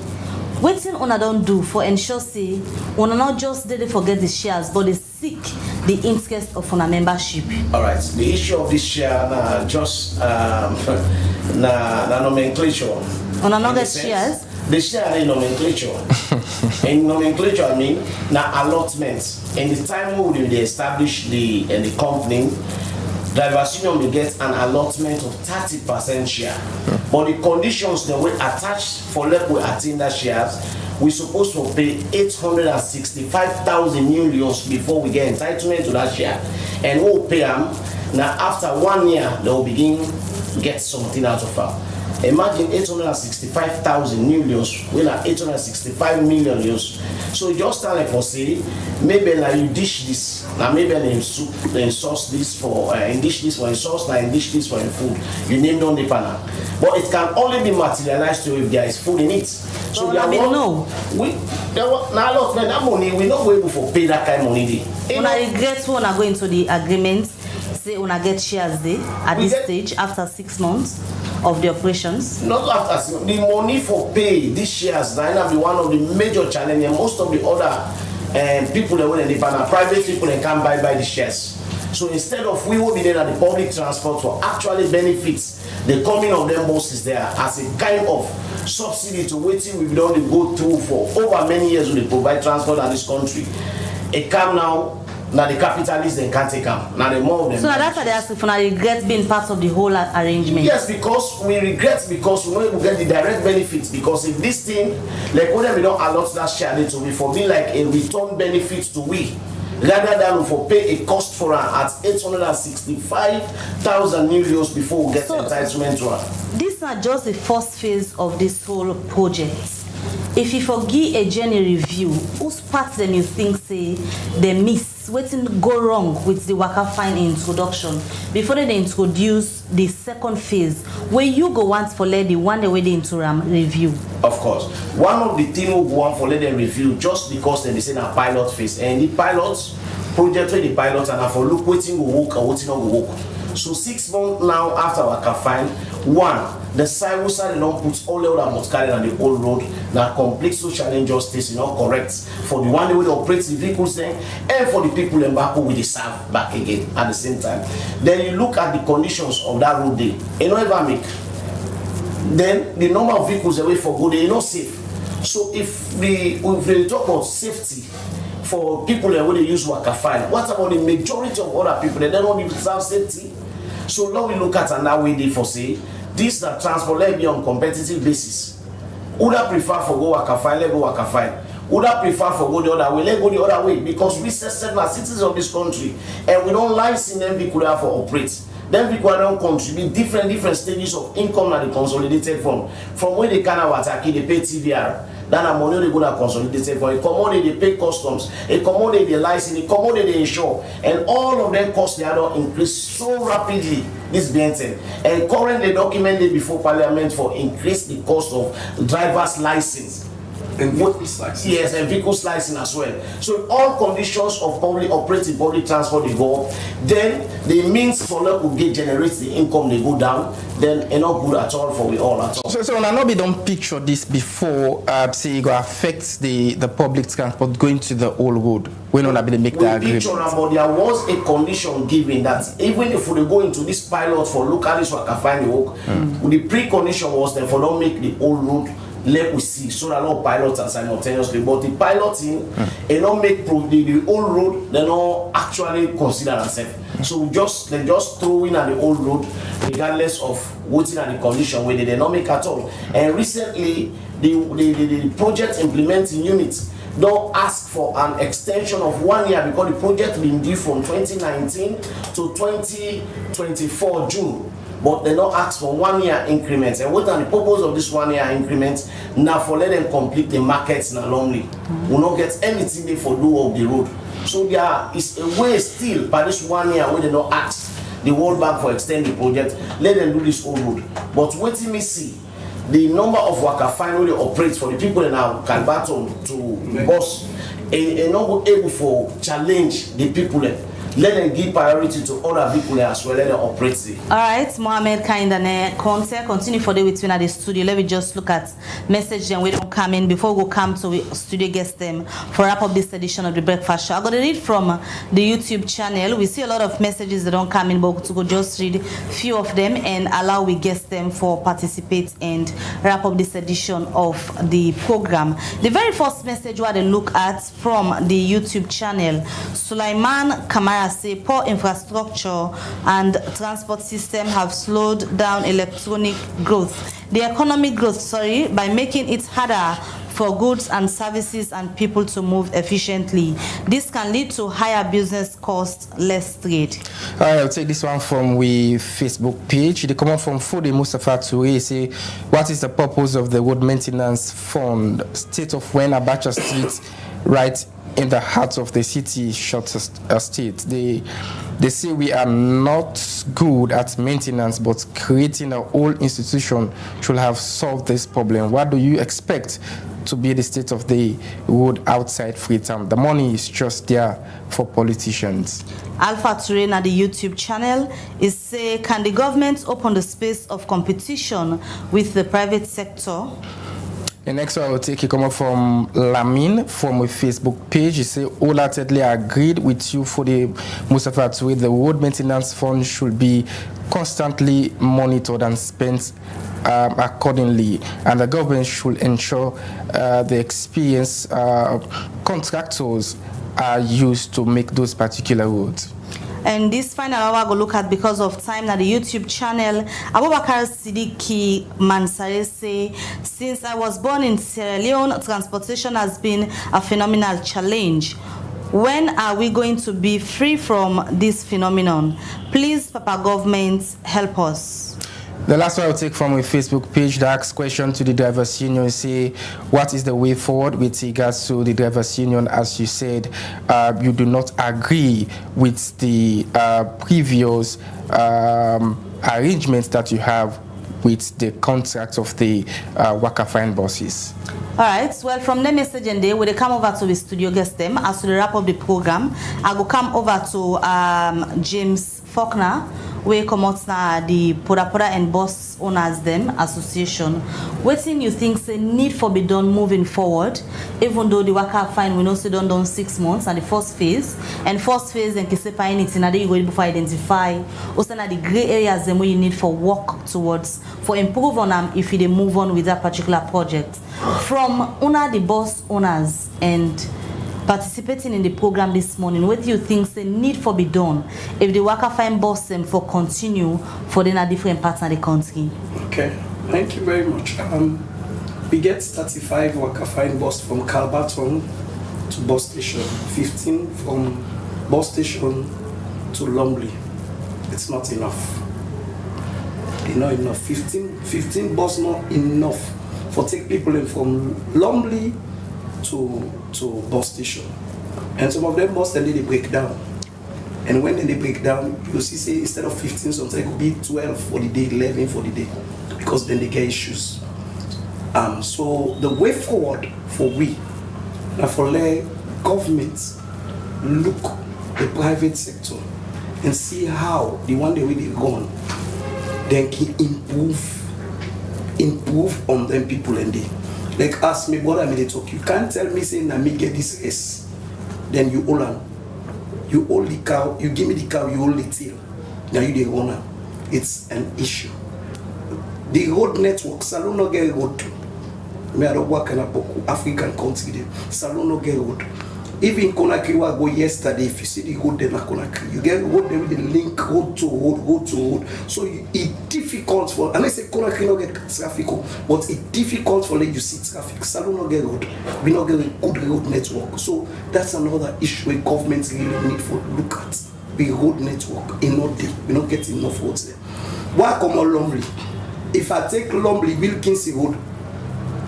what thing una don't do for ensure say una not just did they forget the shares, but they seek the interest of una membership? All right, the issue of this share just nomenclature. Una not get shares. The share is nomenclature. In nomenclature, I mean now allotments. In the time when they establish the company, drivers union will get an allotment of 30% share. But the conditions that we attach for let we attain that shares, we're supposed to pay 865,000 millions before we get entitlement to that share. And we'll pay them. Now after 1 year, they will begin to get something out of her. Imagine 865,000 new lions, we are 865 million lions. So just tell like for say, maybe like you dish this, now maybe then sauce this for dish this for a sauce, now dish this for a food. You named on the panel, but it can only be materialized to if there is food in it. So we are now a lot man that money we not able for pay that kind of money. When I regret when I go into the agreement, say when I get shares there at this stage after 6 months of the operations. Not after the money for pay these shares that be one of the major challenges. Most of the other people that want to depend on private people and can't buy the shares. So instead of we will be there at the public transport for actually benefits the coming of them buses there as a kind of subsidy to waiting we've done to go through for over many years with the provide transport in this country. It come now the capitalists then can't take them. Now the more of them. So that's why they ask if I regret being part of the whole arrangement. Yes, because we regret because we know we get the direct benefits because if this thing like when we don't allot that share it to be for me like a return benefit to we. Rather than for pay a cost for her at 865,000 new euros before we get entitlement to her. These are just the first phase of this whole project. If you forgive a journey review, whose part then you think say they miss, waiting go wrong with the Waka Fine introduction before they introduce the second phase where you go once for let the one the way they into review? Of course. One of the things we go on for let them review just because they say a pilot phase and the pilots project where the pilots and for look waiting will work and waiting not will work. So 6 months now after Waka Fine, one, the side side don't put all the other motor carrier on the old road that complete social injustice, correct for the one way they operate the vehicles then and for the people in back with the serve back again at the same time. Then you look at the conditions of that road day, ever make. Then the number of vehicles away for good, they're not safe. So if we talk about safety for people that when they use Waka Fine, what about the majority of other people that don't even deserve safety? So now we look at another way they for say this that transport let be on competitive basis. Would I prefer for go Waka Fine, let go Waka Fine? Would I prefer for go the other way, let go the other way? Because we are citizens of this country and we don't license them we could have for operate. Then we don't contribute different stages of income at the consolidated fund. From where they can have attack, they pay TVR. Then a money they go to consolidated fund. A commodity they pay customs. A commodity they license. A commodity they insure. And all of them costs they are not increased so rapidly. This being said, and currently documented before Parliament for increase the cost of driver's license. And vehicles license. Yes, and vehicles license as well. So all conditions of public operating public transport they go up, then the means for local get generates the income they go down, then it's not good at all for we all at all. So I know we don't picture this before say it go affect the public transport going to the old road. We don't have to make that agreement. Picture but there was a condition given that even if we go into this pilot for localists who can find the work, the pre-condition was that for don't make the old road let we see so that all pilots are simultaneously, but the piloting they don't make the old road they don't actually consider themselves. So they just throw in at the old road regardless of what's at the condition where they don't make at all. And recently the project implementing units don't ask for an extension of 1 year because the project been due from 2019 to 2024 June. But they don't ask for 1 year increments. And what are the purpose of this 1 year increments? Now for let them complete the markets now only. Will not get anything they for do of the road. So there is a way still by this 1 year where they don't ask the World Bank for extend the project. Let them do this old road. But what me see, the number of Waka Fine they operate for the people in our Calbaton to bus, and not able for challenge the people. Let them give priority to other people as well. Let them operate it. All right, Mohammed Kaindane Conte, continue for the between at the studio. Let me just look at message and we don't come in before we come to studio guest them for wrap up this edition of the Breakfast Show. I'm going to read from the YouTube channel. We see a lot of messages that don't come in, but to go just read few of them and allow we guest them for participate and wrap up this edition of the program. The very first message we had a look at from the YouTube channel, Sulaiman Kamara say poor infrastructure and transport system have slowed down electronic growth. The economic growth, by making it harder for goods and services and people to move efficiently. This can lead to higher business costs, less trade. All right, I'll take this one from we Facebook page. They come up from Fode Mustafa Toure. Say, what is the purpose of the road maintenance fund? State of when Abacha Street, right in the heart of the city, short state. They say we are not good at maintenance, but creating a whole institution should have solved this problem. What do you expect to be the state of the road outside Freetown? The money is just there for politicians. Alpha Terrain at the YouTube channel is say, can the government open the space of competition with the private sector? The next one I will take it come up from Lamin from a Facebook page. He say, wholeheartedly agreed with you for the Mustafa Toure. The road maintenance fund should be constantly monitored and spent accordingly, and the government should ensure the experienced contractors are used to make those particular roads. And this final hour I go look at because of time na the YouTube channel. Abubakar Sidiki Mansare say, since I was born in Sierra Leone, transportation has been a phenomenal challenge. When are we going to be free from this phenomenon? Please, Papa government, help us. The last one I'll take from a Facebook page that asks question to the drivers union, say, what is the way forward with regards to the drivers union? As you said, you do not agree with the previous arrangements that you have with the contract of the Wakafine buses. All right, well, from the message and day, when they come over to the studio guest them, as to the wrap up the program, I will come over to James Faulkner, we come out now the Poda and Bus Owners them association. What thing you think say need for be done moving forward, even though the Waka Fine we know say done 6 months and the first phase and keep anything that you go before identify also na the gray areas them where you need for work towards for improve on them if you move on with that particular project. From the bus owners and participating in the program this morning, what do you think the need for be done if the Waka Fine bus them for continue for the different parts of the country? Okay, thank you very much. We get 35 Waka Fine bus from Calbaton to bus station, 15 from bus station to Lumley. It's not enough. It's not enough. 15 bus not enough for take people in from Lumley to bus station. And some of them bus then they break down. And when they break down, you see say instead of 15, sometimes it could be 12 for the day, 11 for the day, because then they get issues. So the way forward for we, and for the government, look the private sector and see how the one day we they gone, then can improve on them people and they. Like ask me what I mean talk. You can't tell me saying na me get this S. Then you hold on. You hold the cow, you give me the cow, you hold the tail. Now you the owner. It's an issue. The road network, Salon no get road. Me I don't work in a African country there. Salon no get road. Even Conakry I go yesterday, if you see the road there na Conakry, you get road there with the link road to road. So it's difficult for, and I say Conakry no get traffic, but it's difficult for let you see traffic. Salon no get road. We not get a good road network. So that's another issue where governments really need to look at. The road network in not day. We not get enough roads there. Why come on Lumley? If I take Lumley Wilkinson Road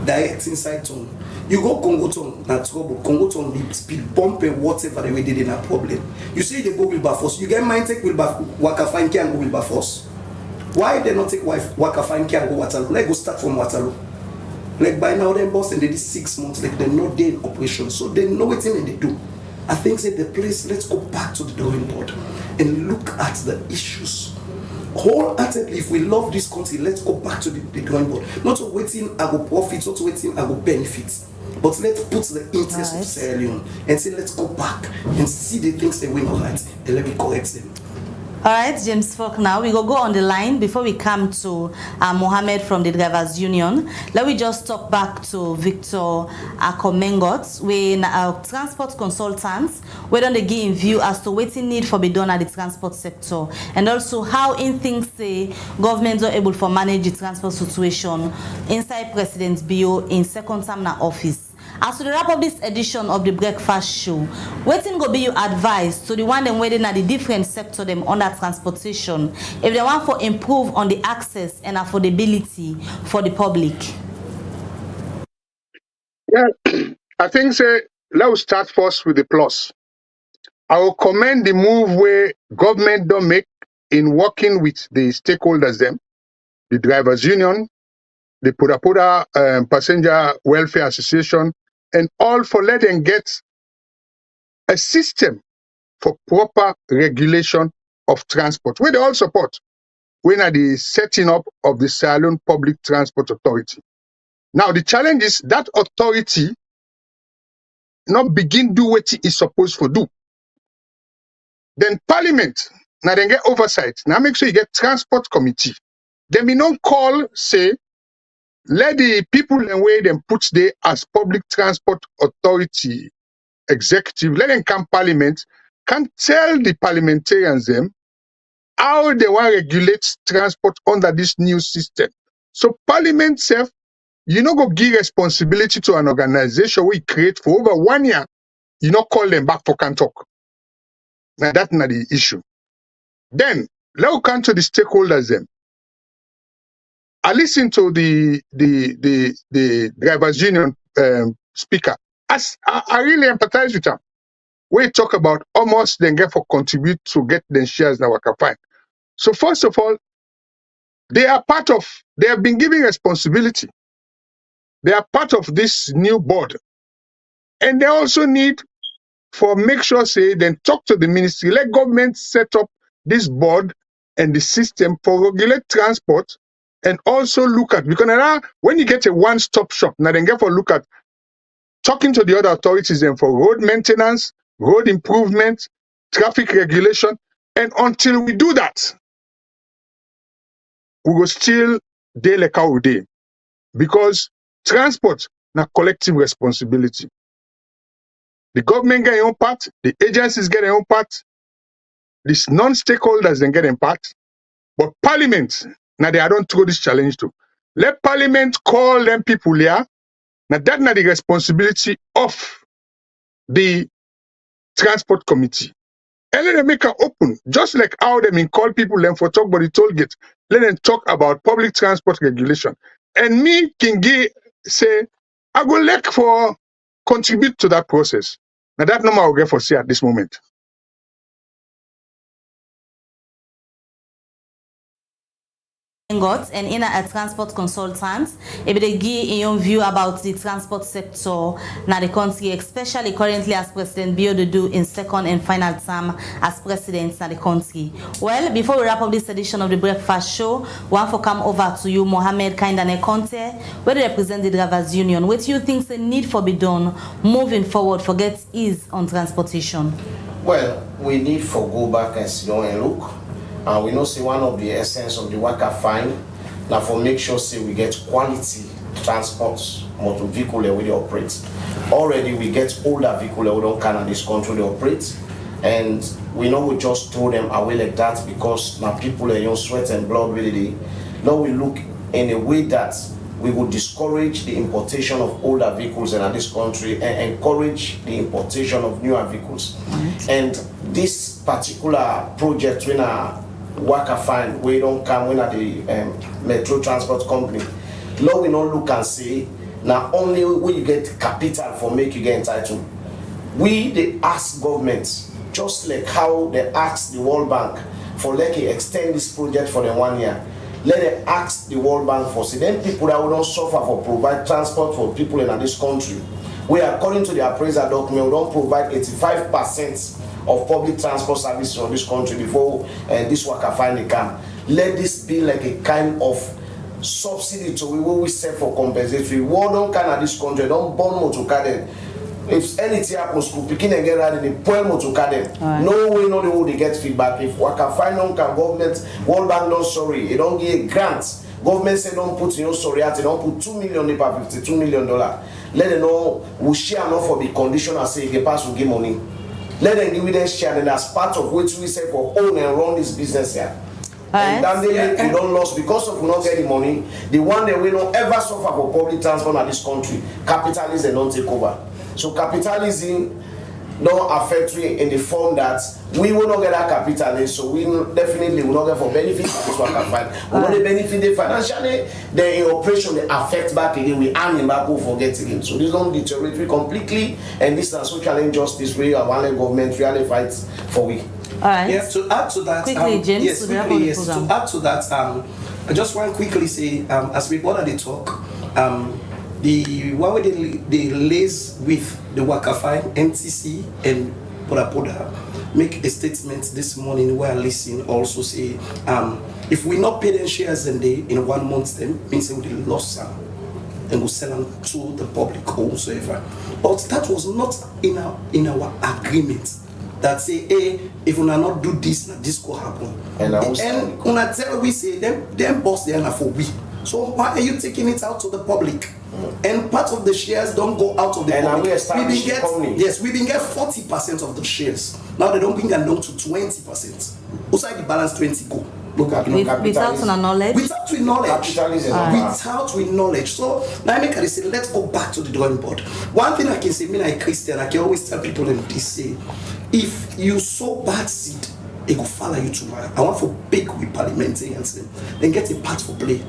direct inside town, you go Congo town, na trouble. Congo town, the speed bump and whatever the way they did na problem. You say they go Wilberforce. You get mine take Waka Fine and go Wilberforce. Why they not take Waka Fine and go Waterloo? Let's go start from Waterloo. Like by now them boss and they did 6 months, like they're not there in operation. So they know what thing they do. I think say the place, let's go back to the drawing board and look at the issues. Wholeheartedly, if we love this country, let's go back to the drawing board. Not to waiting I go profit, not to waiting I go benefit. But let's put the interest of Sierra Leone and say let's go back and see the things that we not right and let me correct them. All right, James Falk, now we go on the line before we come to Mohammed from the Drivers Union. Let me just talk back to Victor Akomengot, when transport consultants, where don't they give in view as to waiting need for be done at the transport sector, and also how in things say governments are able to manage the transport situation inside President Bio in second term na office. As to the wrap up this edition of the Breakfast Show, waiting go be your advice to the one them waiting at the different sector them under transportation if they want for improve on the access and affordability for the public. Yeah, I think let's start first with the plus. I will commend the move where government don't make in working with the stakeholders them, the Drivers Union, the Pura Passenger Welfare Association, and all for let them get a system for proper regulation of transport, where they all support when are the setting up of the Sierra Leone Public Transport Authority. Now, the challenge is that authority not begin do what it is supposed to do. Then Parliament, now they get oversight. Now make sure you get transport committee. Then we don't call, say, let the people and way them put there as public transport authority executive, let them come Parliament, can tell the parliamentarians them how they want to regulate transport under this new system. So Parliament self, you know, go give responsibility to an organization we create for over 1 year. You know, call them back for can talk. Now that's not the issue. Then let's come to the stakeholders then. I listened to the Drivers Union speaker. I really empathize with him. We talk about almost then get for contribute to get the shares that we can find. So first of all, they have been given responsibility. They are part of this new board. And they also need for make sure say then talk to the ministry, let government set up this board and the system for regulate transport and also look at, because now when you get a one-stop shop, now then get for look at talking to the other authorities and for road maintenance, road improvement, traffic regulation, and until we do that, we will still day like how we day, because transport na collective responsibility. The government get their own part, the agencies get their own part, these non-stakeholders then get their part, but Parliament, now they don't throw this challenge to. Let Parliament call them people here. Now that's not the responsibility of the transport committee. And let them make it open, just like how they call people them for talk about the toll gate. Let them talk about public transport regulation. And me, Kingi, say, I go look for contribute to that process. Now that number I'll get for see at this moment. And in a transport consultant, if they give your view about the transport sector now the country, especially currently as President Bio do in second and final term as president in the country. Well, before we wrap up this edition of the Breakfast Show, we want to come over to you, Mohammed Kaindane Conte, where they represent the Drivers Union. What do you think the need for be done moving forward for get ease on transportation? Well, we need for go back and sit down and look. We know say one of the essence of the worker fine now for make sure say we get quality transport motor vehicle where they operate. Already we get older vehicle we don't can in this country they operate, and we know we just throw them away like that because now people are young sweat and blood really. Now we look in a way that we would discourage the importation of older vehicles in this country and encourage the importation of newer vehicles. And this particular project when worker find we don't come when at the metro transport company, now we don't look and say now only when you get capital for make you get entitled. We they ask governments just like how they ask the World Bank for like extend this project for them 1 year. Let them ask the World Bank for say then people that will not suffer for provide transport for people in this country. We according to the appraisal document we don't provide 85% of public transport services in this country before this worker finally come. Let this be like a kind of subsidy to we will sell for compensatory. We don't can at this country, don't burn motor car then. If anything happens, school picking and get ready, the poem to them. No way, no the way they get feedback. If Waka Finance can government, World Bank not sorry, it don't give grants. Government say don't put sorry at, they don't put $2 million per $52 million. Let them know we share enough for the condition and say they pass will give money. Let them give them share and as part of what we say for own and run this business here. And then they we don't lose because of not getting money. The one that we don't ever suffer for public transport in this country, capitalism don't take over. So capitalism don't affect we in the form that we will not get that capitalism. So we definitely will not get for benefit. This one can find. We want the benefit they financially, then in operation they affect back again. We earn him back, we forget again. So this don't deteriorate we completely. And this is social injustice where our government really fights for we. All right. Yeah, to add to that, quickly, James, yes, quickly, yes. To add to that, I just want to quickly say, as we already talk, the one way they lays with the Wakafai, NTC, and Poda make a statement this morning where I listen also say, if we not pay them shares in 1 month, then means we lost some and we'll sell them to the public or whatsoever. But that was not in our agreement. That say, hey, if we not do this, this could happen. And when I tell we say them boss they are for we. So why are you taking it out to the public? And part of the shares don't go out of the public. We've been get 40% of the shares. Now they don't bring them down to 20%. Outside the balance 20 go. Without knowledge. Without knowledge. So now I make a say, let's go back to the drawing board. One thing I can say, me like a Christian, I can always tell people in this say, if you sow bad seed, it will follow you tomorrow. I want for big with parliamentarians, then get a part for play.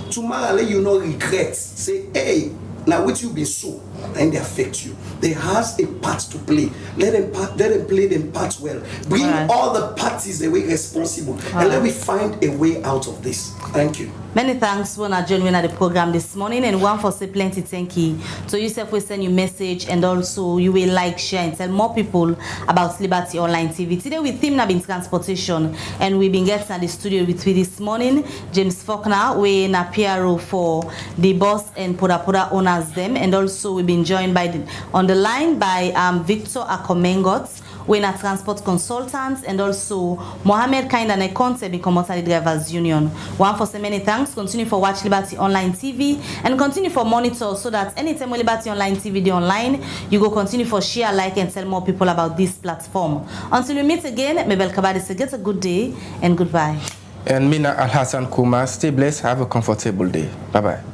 Tomorrow let you no regret. Say, hey, now what you been so, and they affect you. They has a part to play. Let them play them part well. Bring all the parties away responsible, and let me find a way out of this. Thank you. Many thanks for joining at the program this morning, and one for say plenty thank you. So yourself will send you message, and also you will like, share, and tell more people about Liberty Online TV. Today with theme have been transportation, and we've been getting at the studio with me this morning. James Faulkner, we in a PRO for the boss and Poda owners them, and also we've been joined by on the line by Victor Akomengot, we're a transport consultant, and also Mohammed Kaindane Conte, become Motorcycle Drivers Union. One for so many thanks. Continue for watch Liberty Online TV and continue for monitor so that anytime Liberty Online TV is online, you go continue for share, like, and tell more people about this platform. Until we meet again, Mabel Kabadi say get a good day and goodbye. And Mina Al Hassan Kuma, stay blessed, have a comfortable day. Bye bye.